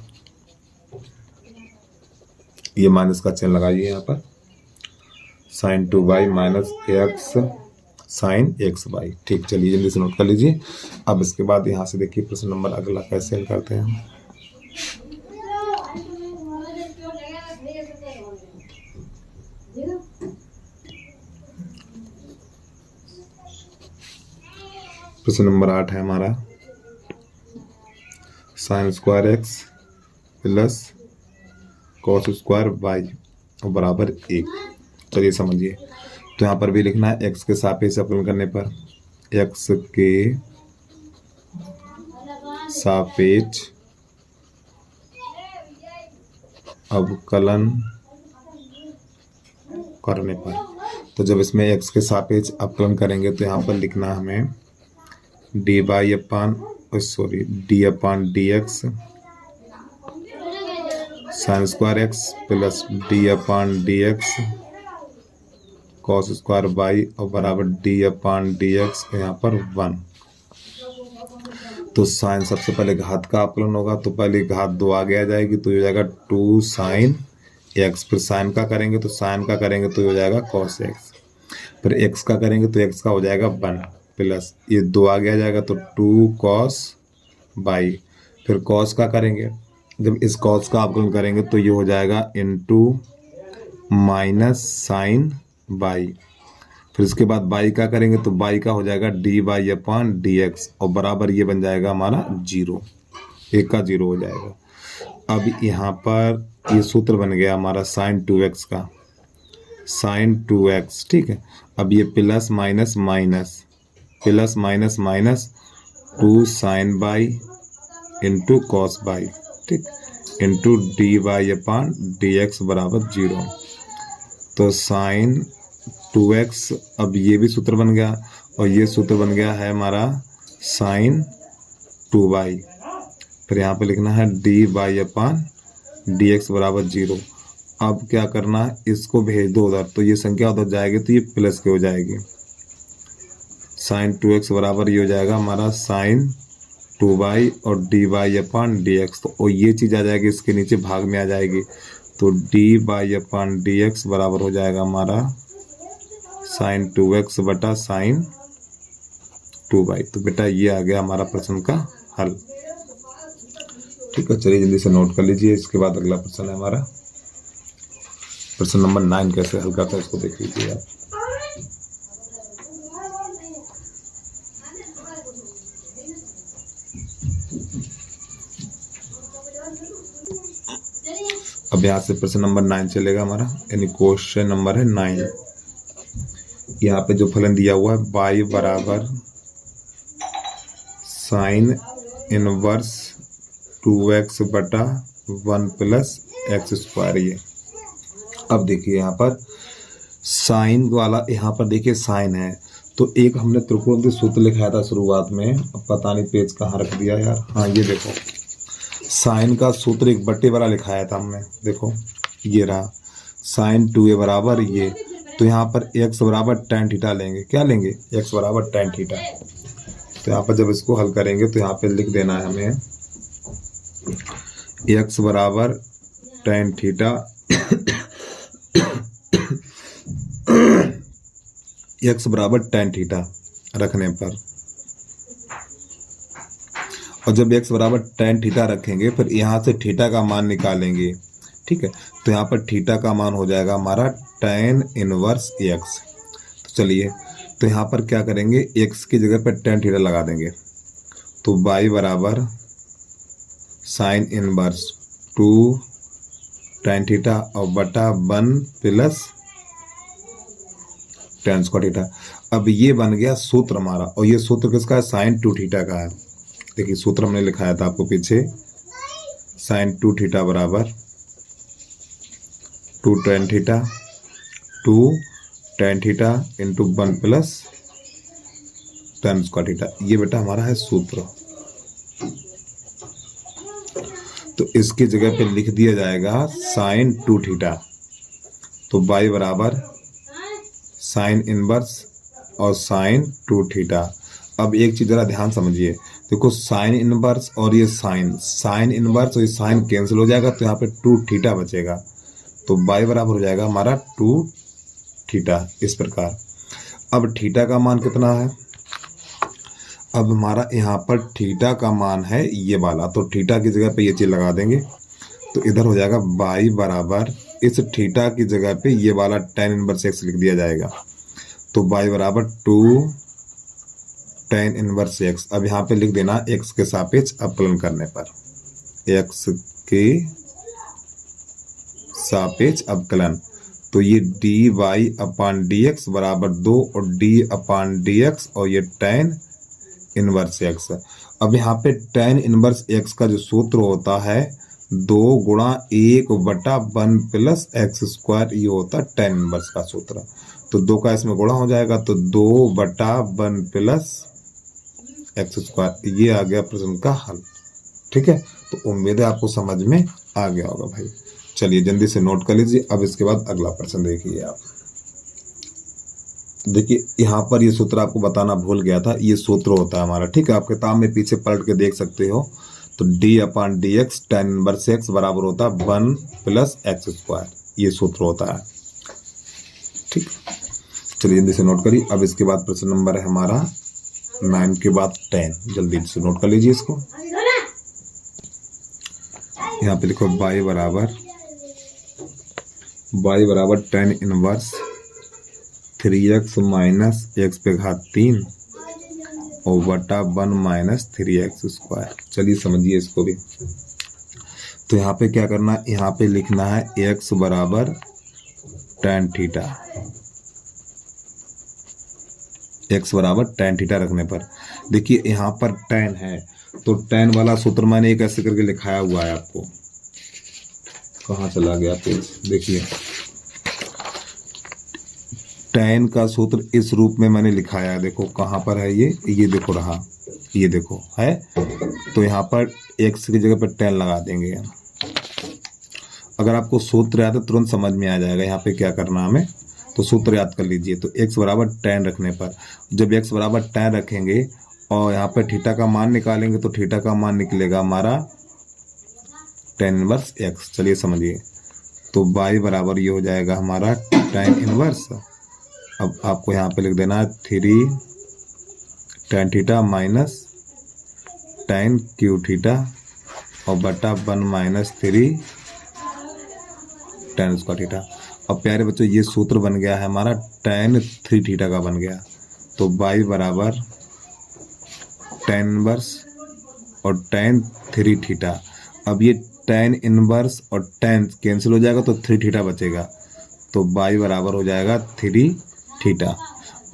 ये माइनस का चिन्ह लगाइए यहाँ पर, sine 2y minus x sine x y. ठीक, चलिए जल्दी से नोट कर लीजिए। अब इसके बाद यहाँ से देखिए प्रश्न नंबर अगला कैसे हल करते हैं। प्रश्न नंबर 8 है हमारा, sine square x plus cos square y और बराबर 1। चलिए समझिए, तो यहाँ पर भी लिखना है एक्स के सापेक्ष अवकलन करने पर, एक्स के सापेक्ष अवकलन करने पर। तो जब इसमें एक्स के सापेक्ष अवकलन करेंगे तो यहाँ पर लिखना हमें d y upon d upon d x sine square x plus d upon d x cos square y और बराबर डी अपान डी एक्स यहाँ पर 1। तो साइन सबसे पहले घात का अवकलन होगा, तो पहले घात 2 आगे आ जाएगी, तो ये हो जाएगा 2 साइन एक्स। फिर साइन का करेंगे तो ये हो जाएगा कॉस एक्स। फिर एक्स का करेंगे तो एक्स का हो जाएगा 1 प्लस ये 2 आगे आ जाएगा, तो 2 कॉस वाई। फिर कॉस का करेंगे, जब इस कॉस का अवकलन करेंगे तो ये हो जाएगा इनटू माइनस साइन वाई। फिर इसके बाद वाई का करेंगे तो वाई का हो जाएगा D y upon d x और बराबर ये बन जाएगा हमारा 0, 1 का 0 हो जाएगा। अब यहाँ पर ये सूत्र बन गया हमारा साइन 2x का, साइन 2x, ठीक है। अब ये plus minus minus, plus minus minus 2 sine y into cos y, ठीक, into d y upon d x बराबर 0। तो साइन 2x, अब ये भी सूत्र बन गया और ये सूत्र बन गया है हमारा साइन 2y। फिर यहाँ पे लिखना है D y upon d x बराबर 0। अब क्या करना है, इसको भेज दो उधर, तो ये संख्या उधर जाएगी तो ये प्लस के हो जाएगी। साइन 2x बराबर ये हो जाएगा हमारा साइन 2y और D y upon d x. तो और ये चीज़ आ जाएगी इसके नीचे भाग में आ जाएगी, तो d y upon d x बराबर हो जाएगा हमारा साइन 2x बटा साइन 2y। तो बेटा ये आ गया हमारा प्रश्न का हल। ठीक है, चलिए जल्दी से नोट कर लीजिए। इसके बाद अगला प्रश्न है हमारा प्रश्न नंबर 9। कैसे हल करता है इसको देख लीजिए आप। अब यहाँ से प्रश्न नंबर 9 चलेगा हमारा, यानी क्वेश्चन नंबर है 9। यहाँ पे जो फलन दिया हुआ है y बराबर साइन इनवर्स 2x बटा 1 प्लस एक्स स्क्वायर। ये अब देखिए यहाँ पर साइन वाला, यहाँ पर देखिए साइन है, तो एक हमने त्रिकोणमितीय सूत्र लिखाया था शुरुआत में, अब पता नहीं पेज कहाँ रख दिया यार। हाँ ये देखो, साइन का सूत्र एक बट्टे वाला लिखाया था हमने, देखो ये रहा साइन 2a बराबर ये। तो यहाँ पर x बराबर tan थीटा लेंगे, क्या लेंगे, x बराबर tan थीटा। तो यहाँ पर जब इसको हल करेंगे तो यहाँ पे लिख देना है हमें x बराबर tan थीटा x बराबर tan थीटा रखने पर, और जब x बराबर tan थीटा रखेंगे फिर यहाँ से थीटा का मान निकालेंगे। ठीक है, तो यहाँ पर थीटा का मान हो जाएगा हमारा tan इनवर्स x। तो चलिए, तो यहाँ पर क्या करेंगे, x की जगह पर tan थीटा लगा देंगे। तो y बराबर साइन इनवर्स 2 tan थीटा और बटा 1 प्लस tan स्क्वायर थीटा। अब ये बन गया सूत्र हमारा, और ये सूत्र किसका है, साइन 2 थीटा का है। देखिए सूत्र हमने लिखाया था आपको पीछे, साइन 2 थीटा बराबर 2 tan theta 2 tan theta into 1 plus tan square theta. ये बेटा हमारा है सूत्र। तो इसकी जगह पे लिख दिया जाएगा साइन 2 थीटा। तो y बराबर साइन इनवर्स और साइन 2 थीटा। अब एक चीज जरा ध्यान समझिए, देखो साइन इनवर्स और ये साइन इनवर्स और ये साइन कैंसिल हो जाएगा, तो यहाँ पे 2 थीटा बचेगा। तो y बराबर हो जाएगा हमारा 2 थीटा। इस प्रकार अब थीटा का मान कितना है, अब हमारा यहाँ पर थीटा का मान है ये वाला, तो थीटा की जगह पे ये चीज लगा देंगे। तो इधर हो जाएगा y बराबर इस थीटा की जगह पे ये वाला tan इनवर्स x लिख दिया जाएगा। तो y बराबर 2 tan इनवर्स x। अब यहाँ पे लिख देना x के सापेक्ष अवकलन करने पर, x के सापेक्ष अवकलन। तो ये dy अपान dx बराबर 2 और d अपान dx और ये tan इनवर्स x। अब यहाँ पे tan इनवर्स x का जो सूत्र होता है 2 गुणा 1 बटा 1 प्लस x स्क्वायर, ये होता है tan इनवर्स का सूत्र। तो 2 का इसमें गुणा हो जाएगा, तो 2 बटा 1 प्लस x स्क्वायर। ये आ गया प्रश्न का हल। ठीक है, तो उम्मीद है आपको समझ में आ गया होगा भाई। चलिए जल्दी से नोट कर लीजिए। अब इसके बाद अगला प्रश्न देखिए आप। देखिए यहाँ पर ये सूत्र आपको बताना भूल गया था, ये सूत्र होता है हमारा। ठीक है, आप किताब में पीछे पलट के देख सकते हो। तो d upon d x tan inverse x बराबर होता है 1 प्लस x स्क्वायर, ये सूत्र होता है। ठीक, चलिए जल्दी से नोट करिए। अब इसके बाद प्रश्न नंबर है हमारा 9 के बाद 10। जल्दी से नोट कर लीजिए इसको। यहाँ पे लिखो y बराबर tan inverse 3x minus x पे घात 3 और बटा 1 माइनस 3x स्क्वायर। चलिए समझिए इसको भी। तो यहाँ पे क्या करना है, यहाँ पे लिखना है x बराबर tan थीटा। x बराबर tan थीटा रखने पर देखिए यहाँ पर tan है, तो tan वाला सूत्र मैंने एक ऐसे करके लिखाया हुआ है आपको। कहाँ चला गया पेज, देखिए tan का सूत्र इस रूप में मैंने लिखाया है। देखो कहाँ पर है ये देखो रहा, ये देखो है। तो यहाँ पर x की जगह पर tan लगा देंगे। अगर आपको सूत्र याद है तुरंत समझ में आ जाएगा यहाँ पे क्या करना हमें। तो सूत्र याद कर लीजिए। तो x बराबर tan रखने पर, जब x बराबर tan रखेंगे और यहाँ पर थीटा का मान निकालेंगे, तो थीटा का मान निकलेगा हमारा tan इनवर्स x। चलिए समझिए। तो y बराबर ये हो जाएगा हमारा tan इनवर्स। अब आपको यहाँ पे लिख देना है 3 tan theta minus tan Q theta और बटा 1 माइनस 3 tan स्क्वायर थीटा। अब प्यारे बच्चों ये सूत्र बन गया है हमारा tan 3 थीटा का बन गया। तो y बराबर tan इनवर्स और tan 3 थीटा। अब ये tan इनवर्स और tan कैंसिल हो जाएगा, तो 3 थीटा बचेगा। तो y बराबर हो जाएगा 3 थीटा।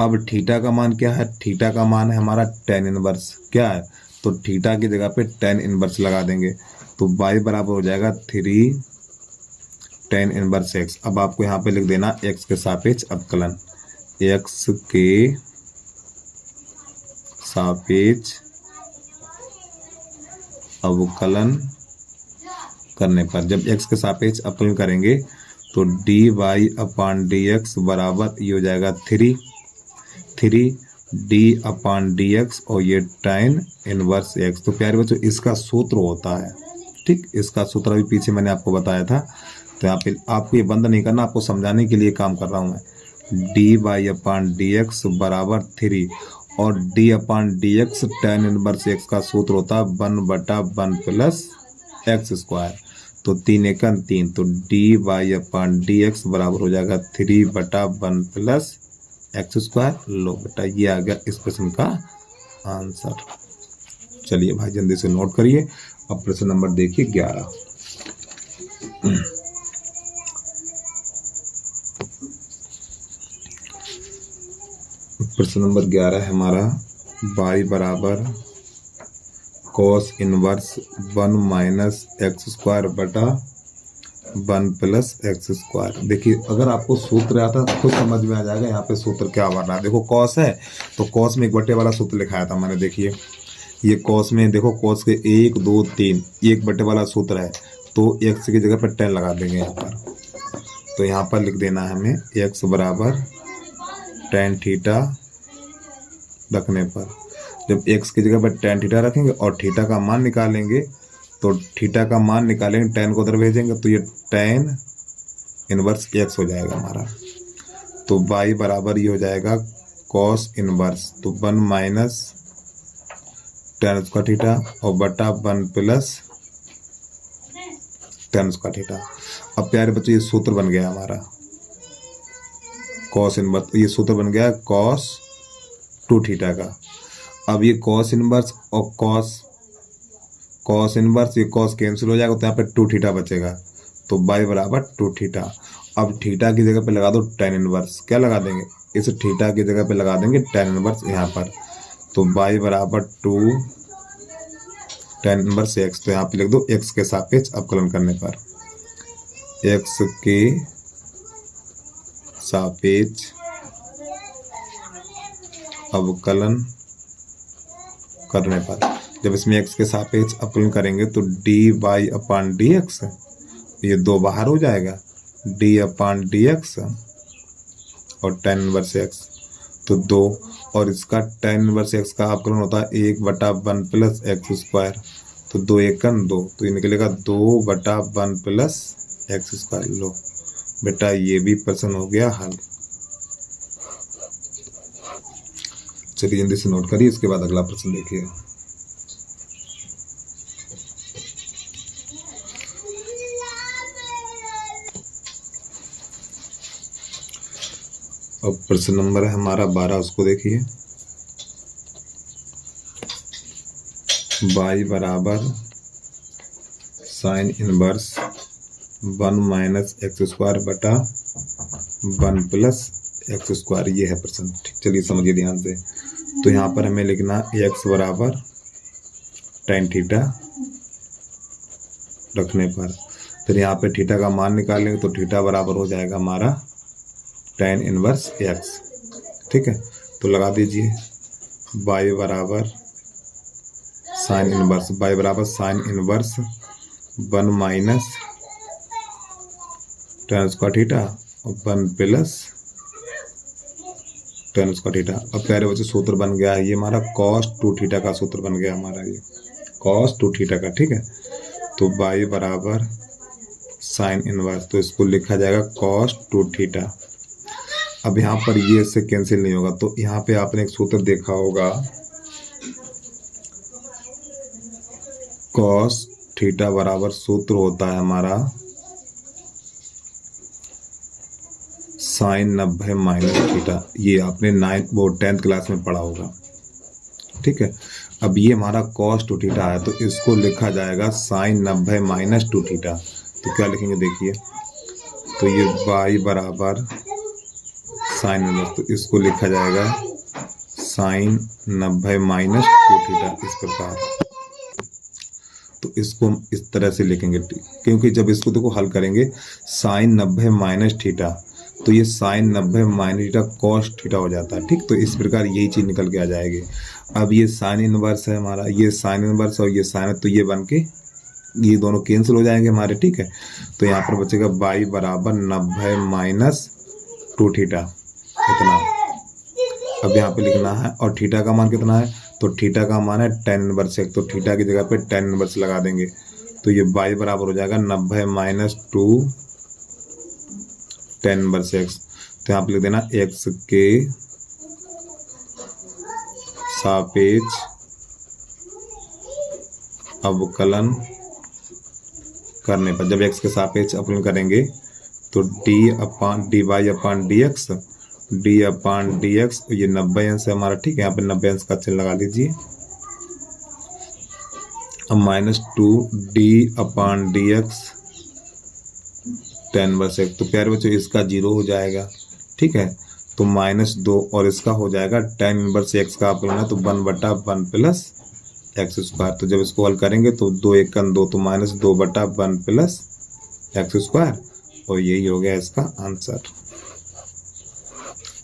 अब थीटा का मान क्या है, थीटा का मान है हमारा tan इनवर्स। क्या है, तो थीटा की जगह पे tan इनवर्स लगा देंगे। तो y बराबर हो जाएगा 3 tan इनवर्स x। अब आपको यहाँ पे लिख देना x के सापेक्ष अवकलन। x के सापेक्ष अवकलन करने पर, जब x के सापेक्ष अवकलन करेंगे तो dy अपान डी एक्स बराबर ये हो जाएगा 3 d/dx और ये tan इनवर्स x। तो प्यारे बच्चों इसका सूत्र होता है, ठीक, इसका सूत्र अभी पीछे मैंने आपको बताया था। तो यहाँ पे आपको ये बंद नहीं करना, आपको समझाने के लिए काम कर रहा हूँ मैं। dy/dx बराबर 3 और d/dx tan इनवर्स x का सूत्र होता है 1/1 प्लस एक्स स्क्वायर। तो 3 एकम 3, तो dy/dx बराबर हो जाएगा 3/1 प्लस एक्स स्क्वायर। लो बेटा ये आ गया इस प्रश्न का आंसर। चलिए भाई जल्दी से नोट करिए। अब प्रश्न नंबर देखिए 11। प्रश्न नंबर 11 है हमारा y बराबर cos inverse 1 minus x square बटा 1 प्लस एक्स स्क्वायर। देखिए अगर आपको सूत्र आता तो खुद समझ में आ जाएगा यहाँ पे सूत्र क्या बन रहा है। देखो कॉस है तो कॉस में एक बटे वाला सूत्र लिखाया था मैंने। देखिए ये कॉस में देखो कॉस के 1 2 3 एक बटे वाला सूत्र है, तो एक्स की जगह पर 10 लगा देंगे यहाँ पर। तो यहाँ पर लिख देना है हमें एक्स बराबर tan थीटा रखने पर, जब एक्स की जगह पर tan थीटा रखेंगे और थीटा का मान निकालेंगे, तो थीटा का मान निकालेंगे tan को उधर भेजेंगे तो ये tan इनवर्स x हो जाएगा हमारा। तो y बराबर ये हो जाएगा cos इनवर्स, तो 1 माइनस tan स्क्वायर थीटा और बटा 1 प्लस tan स्क्वायर थीटा। अब प्यारे बच्चों ये सूत्र बन गया हमारा cos इनवर्स, ये सूत्र बन गया cos 2 थीटा का। अब ये cos इनवर्स और cos इनवर्स, ये cos कैंसिल हो जाएगा तो यहाँ पे 2 थीटा बचेगा, तो y बराबर 2 थीटा। अब थीटा की जगह पे लगा दो tan इनवर्स, क्या लगा देंगे, इस थीटा की जगह पे लगा देंगे tan इनवर्स यहाँ पर। तो y बराबर 2 tan इनवर्स x, तो यहाँ पे लिख दो x के सापेक्ष अवकलन करने पर, x के सापेक्ष अवकलन करने पर, जब इसमें x के सापेक्ष अवकलन करेंगे तो dy/dx, ये 2 बाहर हो जाएगा, d/dx और tan इनवर्स x, तो 2, और इसका tan इनवर्स x का अवकलन होता है 1/1 प्लस एक्स स्क्वायर, तो 2 एकम 2, तो ये निकलेगा 2/1 प्लस एक्स स्क्वायर। लो बेटा ये भी प्रश्न हो गया हल। चलिए जल्दी से नोट करिए, इसके बाद अगला प्रश्न देखिए। अब प्रश्न नंबर है हमारा 12, उसको देखिए। y बराबर sine inverse 1 minus x square बटा 1 प्लस एक्स स्क्वायर, ये है प्रश्न। ठीक, चलिए समझिए ध्यान से। तो यहाँ पर हमें लिखना x बराबर tan थीटा रखने पर, फिर यहाँ पे थीटा का मान निकालेंगे तो थीटा बराबर हो जाएगा हमारा tan इनवर्स x। ठीक है, तो लगा दीजिए y बराबर साइन इनवर्स, y बराबर sine inverse 1 minus tan square theta और 1 प्लस tan स्क्वायर थीटा। अब प्यारे बच्चे सूत्र बन गया है ये हमारा cos 2 थीटा का सूत्र बन गया हमारा, ये cos 2 थीटा का। ठीक है, तो y बराबर साइन इनवर्स, तो इसको लिखा जाएगा cos 2 थीटा। अब यहाँ पर ये इससे कैंसिल नहीं होगा, तो यहाँ पे आपने एक सूत्र देखा होगा cos थीटा बराबर सूत्र होता है हमारा साइन 90 माइनस थीटा। ये आपने 10th क्लास में पढ़ा होगा। ठीक है, अब ये हमारा cos 2 थीटा है, तो इसको लिखा जाएगा साइन 90 माइनस 2 थीटा। तो क्या लिखेंगे देखिए, तो ये y बराबर साइन इनवर्स, तो इसको लिखा जाएगा साइन 90 माइनस 2 थीटा, इस प्रकार। तो इसको हम इस तरह से लिखेंगे, क्योंकि जब इसको देखो हल करेंगे साइन 90 माइनस थीटा, तो ये sine 90 minus theta cos theta हो जाता है। ठीक, तो इस प्रकार यही चीज निकल के आ जाएगी। अब ये साइन इनवर्स है हमारा, ये साइन इनवर्स और ये साइन, तो ये बन के ये दोनों कैंसिल हो जाएंगे हमारे। ठीक है, तो यहाँ पर बचेगा y बराबर 90 माइनस 2 थीटा, इतना। अब यहाँ पे लिखना है और थीटा का मान कितना है, तो थीटा का मान है tan इनवर्स x, तो थीटा की जगह पे tan इनवर्स लगा देंगे। तो ये y बराबर हो जाएगा 90 माइनस 2 tan इनवर्स x। तो यहाँ पे लिख देना x के सापेक्ष अवकलन करने पर, जब x के सापेक्ष अवकलन करेंगे तो dy अपान dx, ये 90 अंश है हमारा, ठीक है। यहाँ पे 90 अंश का चिन्ह लगा लीजिए। अब माइनस 2d अपान dx tan इनवर्स x, तो प्यारे बच्चों इसका 0 हो जाएगा, ठीक है। तो -2 और इसका हो जाएगा tan इनवर्स x का आप लेना तो 1/1 प्लस एक्स स्क्वायर। तो जब इसको हल करेंगे तो 2 1 2, तो -2/1 प्लस एक्स स्क्वायर, और यही हो गया इसका आंसर।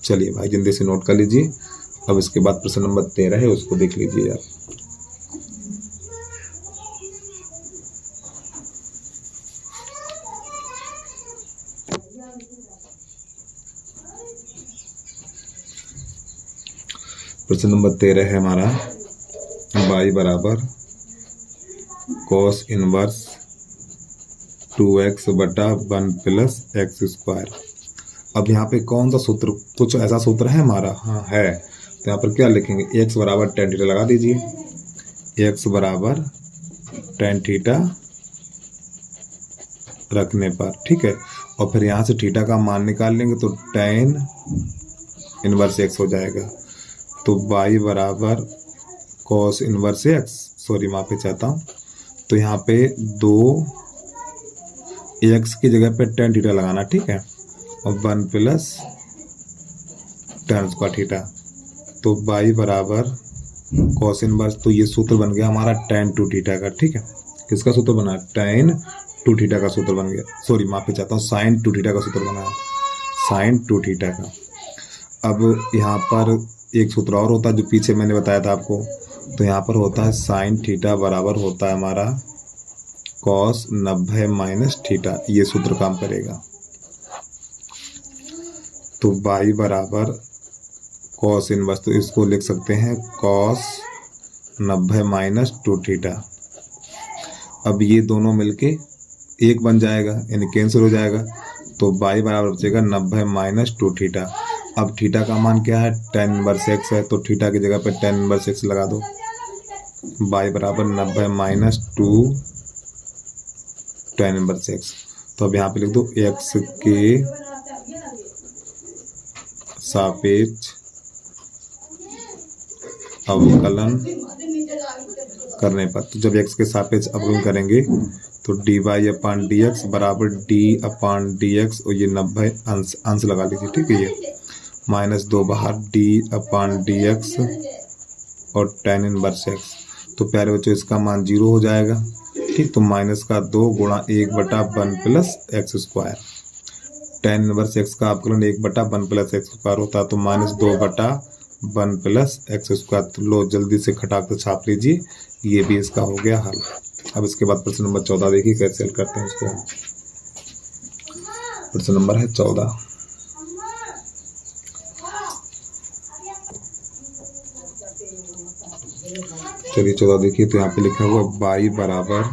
चलिए भाई जल्दी से नोट कर लीजिए। अब इसके बाद प्रश्न नंबर 13 है, उसको देख लीजिए आप। प्रश्न नंबर 13 है हमारा y बराबर cos inverse 2x/1 plus x square. अब यहाँ पे कौन सा सूत्र, कुछ ऐसा सूत्र है हमारा, हाँ है। तो यहाँ पर क्या लिखेंगे, x बराबर tan थीटा लगा दीजिए, x बराबर tan थीटा रखने पर, ठीक है। और फिर यहाँ से थीटा का मान निकाल लेंगे तो tan इनवर्स x हो जाएगा। तो y बराबर cos इनवर्स x, सॉरी माफी चाहता हूँ। तो यहाँ पे 2x की जगह पे tan थीटा लगाना, ठीक है, और 1 प्लस tan स्क्वायर थीटा। तो y बराबर cos इनवर्स, तो ये सूत्र बन गया हमारा tan 2 थीटा का, ठीक है। किसका सूत्र बना, tan 2 थीटा का सूत्र बन गया, सॉरी माफी चाहता हूँ, sin 2 थीटा का सूत्र बना है, sin 2 थीटा का। अब यहाँ पर एक सूत्र और होता है जो पीछे मैंने बताया था आपको। तो यहाँ पर होता है sin थीटा बराबर होता है हमारा cos 90 माइनस थीटा, ये सूत्र काम करेगा। तो y बराबर cos इनवर्स, तो इसको लिख सकते हैं cos 90 माइनस 2 थीटा। अब ये दोनों मिलके एक बन जाएगा, यानी कैंसिल हो जाएगा। तो y बराबर बचेगा 90 माइनस 2 थीटा। अब थीटा का मान क्या है, tan इनवर्स x है, तो थीटा की जगह पे tan इनवर्स x लगा दो। y बराबर 90 माइनस 2 tan इनवर्स x। तो अब यहाँ पे लिख दो x के सापेक्ष अवकलन करने पर, तो जब x के सापेक्ष अवकलन करेंगे तो dy अपान dx बराबर d अपान dx, और ये 90 अंश लगा लीजिए, ठीक है। ये -2 बाहर d अपान dx और tan इनवर्स x। तो प्यारे बच्चों इसका मान 0 हो जाएगा, ठीक। तो -2 गुणा 1/1 plus x square. tan inverse x का अवकलन 1/1 प्लस एक्स स्क्वायर होता है, तो -2/1 प्लस एक्स स्क्वायर। तो लो जल्दी से खटाक तो छाप लीजिए, ये भी इसका हो गया हल। अब इसके बाद प्रश्न नंबर 14 देखिए कैसे हल करते हैं इसको। प्रश्न नंबर है 14। चलिए 14 देखिए, तो यहाँ पे लिखा हुआ y बराबर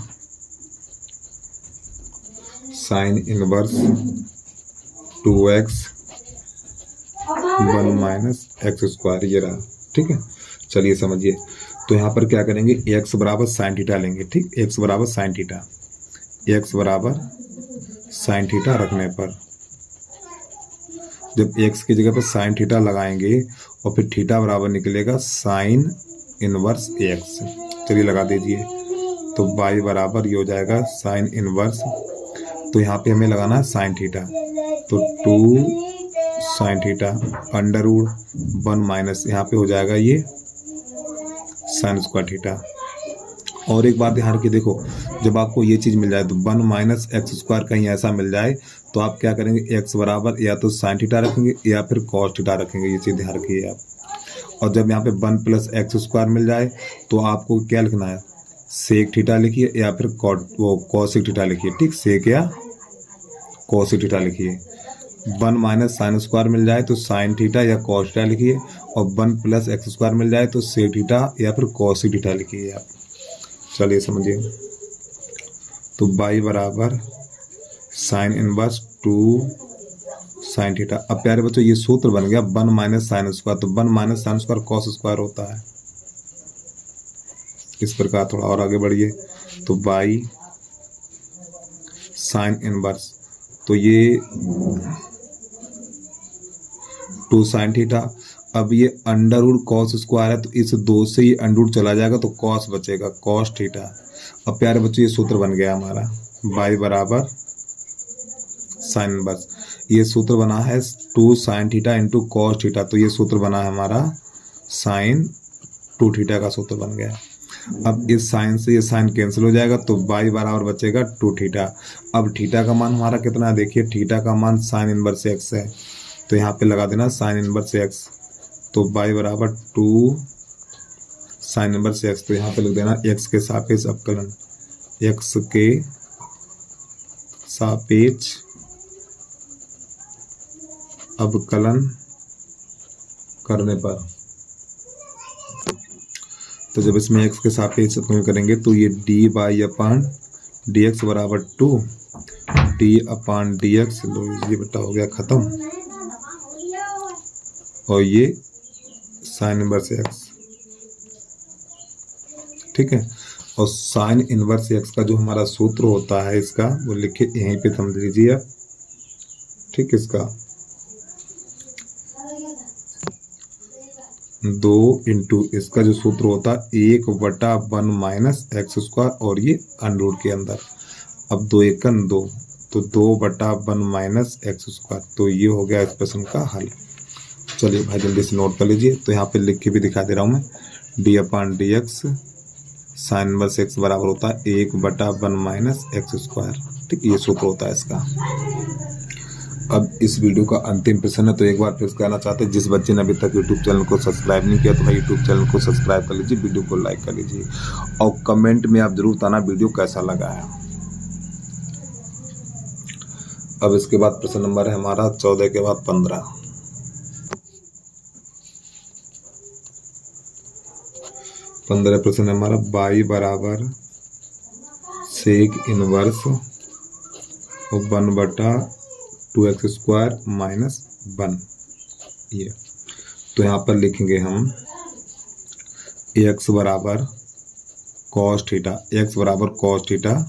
sine inverse 2x 1 minus x square, ये रहा, ठीक है। चलिए समझिए, तो यहाँ पर क्या करेंगे, x बराबर साइन थीटा लेंगे, ठीक। x बराबर साइन थीटा, x बराबर साइन थीटा रखने पर जब x की जगह पर साइन थीटा लगाएंगे और फिर थीटा बराबर निकलेगा साइन इनवर्स x। चलिए लगा दीजिए। तो y बराबर ये हो जाएगा साइन इनवर्स, तो यहाँ पे हमें लगाना है साइन थीटा, तो 2 साइन थीटा √1 माइनस, यहाँ पे हो जाएगा ये साइन स्क्वायर थीटा। और एक बात ध्यान रखिए, देखो जब आपको ये चीज़ मिल जाए तो 1 माइनस एक्स स्क्वायर कहीं ऐसा मिल जाए तो आप क्या करेंगे, x बराबर या तो साइन थीटा रखेंगे या फिर कॉस थीटा रखेंगे, ये चीज़ ध्यान रखिए आप। और जब यहाँ पे 1 प्लस एक्स स्क्वायर मिल जाए तो आपको क्या लिखना है, सेक थीटा लिखिए या फिर कॉसिक थीटा लिखिए, ठीक। सेक या कॉसिक थीटा लिखिए। 1 माइनस साइन स्क्वायर मिल जाए तो साइन थीटा या कॉस थीटा लिखिए, और 1 प्लस एक्स स्क्वायर मिल जाए तो सेक थीटा या फिर कॉस थीटा लिखिए आप। चलिए समझिए, तो बाई बराबर साइन इनवर्स 2 साइन थीटा। अब प्यारे बच्चों ये सूत्र बन गया 1 माइनस साइन स्क्वायर, तो 1 minus sine square cos square होता है। इस प्रकार थोड़ा और आगे बढ़िए, तो बाई साइन इनवर्स, तो ये 2 साइन थीटा। अब ये अंडर रूट कॉस स्क्वायर है, तो इस 2 से ये अंडर रूट चला जाएगा तो कॉस बचेगा, कॉस थीटा। अब प्यारे बच्चों ये सूत्र बन गया हमारा बाई बराबर साइन इनवर्स। ये सूत्र बना है 2 sine theta into cos theta, तो ये सूत्र बना है हमारा साइन 2 थीटा का सूत्र बन गया। अब इस साइन से ये साइन कैंसिल हो जाएगा, तो बाई बराबर बचेगा 2 थीटा। अब थीटा का मान हमारा कितना है, देखिए थीटा का मान साइन इनवर्स एक्स है, तो यहाँ पे लगा देना साइन इनवर्स एक्स, तो बाई बराबर 2 साइन इनवर्स एक्स, तो यहाँ पे लिख देना एक्स के सापेक्ष अवकलन, एक्स के सापेक्ष अवकलन करने पर, तो जब इसमें x के सापेक्ष अवकलन करेंगे तो ये D y upon d x बराबर 2 डी अपान डी एक्स, लो ये बेटा हो गया खत्म, और ये साइन इनवर्स एक्स, ठीक है। और साइन इनवर्स एक्स का जो हमारा सूत्र होता है इसका, वो लिखे यहीं पे समझ लीजिए आप, ठीक। इसका 2 इंटू इसका जो सूत्र होता है 1/1 माइनस एक्स स्क्वायर, और ये अंडर के अंदर, अब 2 एकन 2, तो 2/1 माइनस एक्स स्क्वायर, तो ये हो गया इस प्रश्न का हल। चलिए भाई जल्दी से नोट कर लीजिए, तो यहाँ पे लिख के भी दिखा दे रहा हूँ मैं, d upon d x sine inverse x बराबर होता है 1/1 माइनस एक्स स्क्वायर, ठीक, ये सूत्र होता है इसका। अब इस वीडियो का अंतिम प्रश्न है, तो एक बार फिर कहना चाहते हैं जिस बच्चे ने अभी तक यूट्यूब चैनल को सब्सक्राइब नहीं किया तो भाई यूट्यूब चैनल को सब्सक्राइब कर लीजिए, वीडियो को लाइक कर लीजिए, और कमेंट में आप जरूर बताना वीडियो कैसा लगा है। अब इसके बाद प्रश्न नंबर है हमारा 14 के बाद 15। 15 प्रश्न हमारा बाई बराबर sec inverse 1/2x square minus 1, ये तो यहाँ पर लिखेंगे हम x बराबर कॉस थीटा, x बराबर कॉस थीटा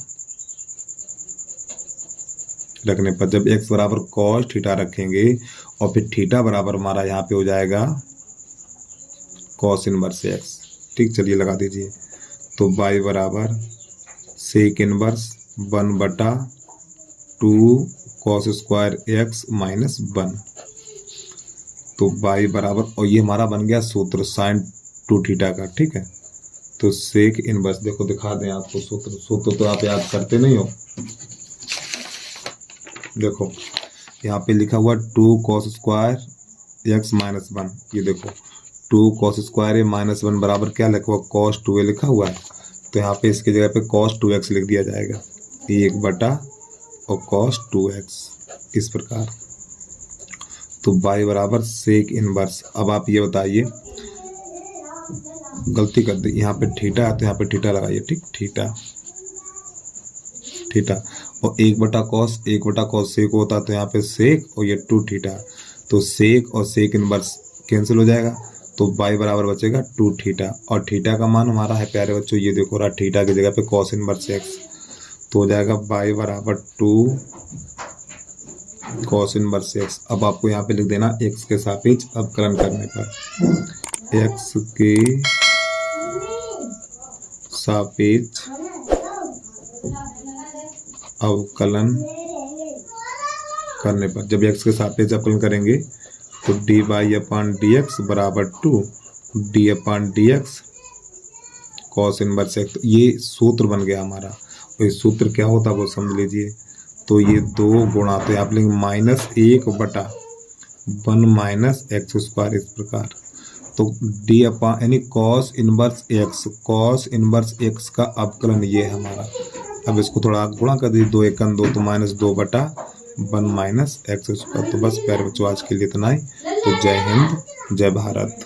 रखने पर, जब x बराबर कॉस थीटा रखेंगे और फिर थीटा बराबर हमारा यहाँ पे हो जाएगा कॉस इनवर्स x, ठीक। चलिए लगा दीजिए, तो बाई बराबर sec inverse 1/2 cos square x minus 1, तो बाई बराबर, और ये हमारा बन गया सूत्र साइन 2 थीटा का, ठीक है। तो सेक इनवर्स, देखो दिखा दें आपको सूत्र तो आप याद करते नहीं हो, देखो यहाँ पे लिखा हुआ 2 कॉस स्क्वायर x माइनस 1, ये देखो 2 कॉस स्क्वायर माइनस 1 बराबर क्या लिखा हुआ, कॉस 2a लिखा हुआ है, तो यहाँ पे इसकी जगह पे कॉस 2x लिख दिया जाएगा, 1 और कॉस 2x, इस प्रकार। तो बाई बराबर सेक इनवर्स। अब आप ये बताइए, गलती कर दी, यहाँ पे थीटा है तो यहाँ पे थीटा लगाइए, ठीक, थीटा, और 1/cos सेक होता तो यहाँ पे सेक, और ये 2 थीटा, तो सेक और सेक इनवर्स कैंसिल हो जाएगा, तो बाई बराबर बचेगा 2 थीटा, और थीटा का मान हमारा है प्यारे बच्चों, ये देखो रहा थीटा की जगह पे कॉस इनवर्स एक्स, तो हो जाएगा बाई बराबर 2 कॉस इनवर्स एक्स। अब आपको यहाँ पे लिख देना एक्स के सापेक्ष अवकलन करने पर, एक्स के सापेक्ष अवकलन करने पर, जब एक्स के सापेक्ष अवकलन करेंगे तो d y upon d x बराबर 2 d upon d x cos inverse x, ये सूत्र बन गया हमारा। और ये सूत्र क्या होता है वो समझ लीजिए, तो ये 2 गुणा, तो आप लेंगे -1/1 माइनस एक्स स्क्वायर, इस प्रकार। तो डी अपान यानी कॉस इनवर्स एक्स का अवकलन ये है हमारा। अब इसको थोड़ा गुणा कर दीजिए, 2 एकन 2 तो -2/, 1 - x²। तो बस प्यारे बच्चों आज के लिए इतना ही। तो जय हिंद, जय भारत।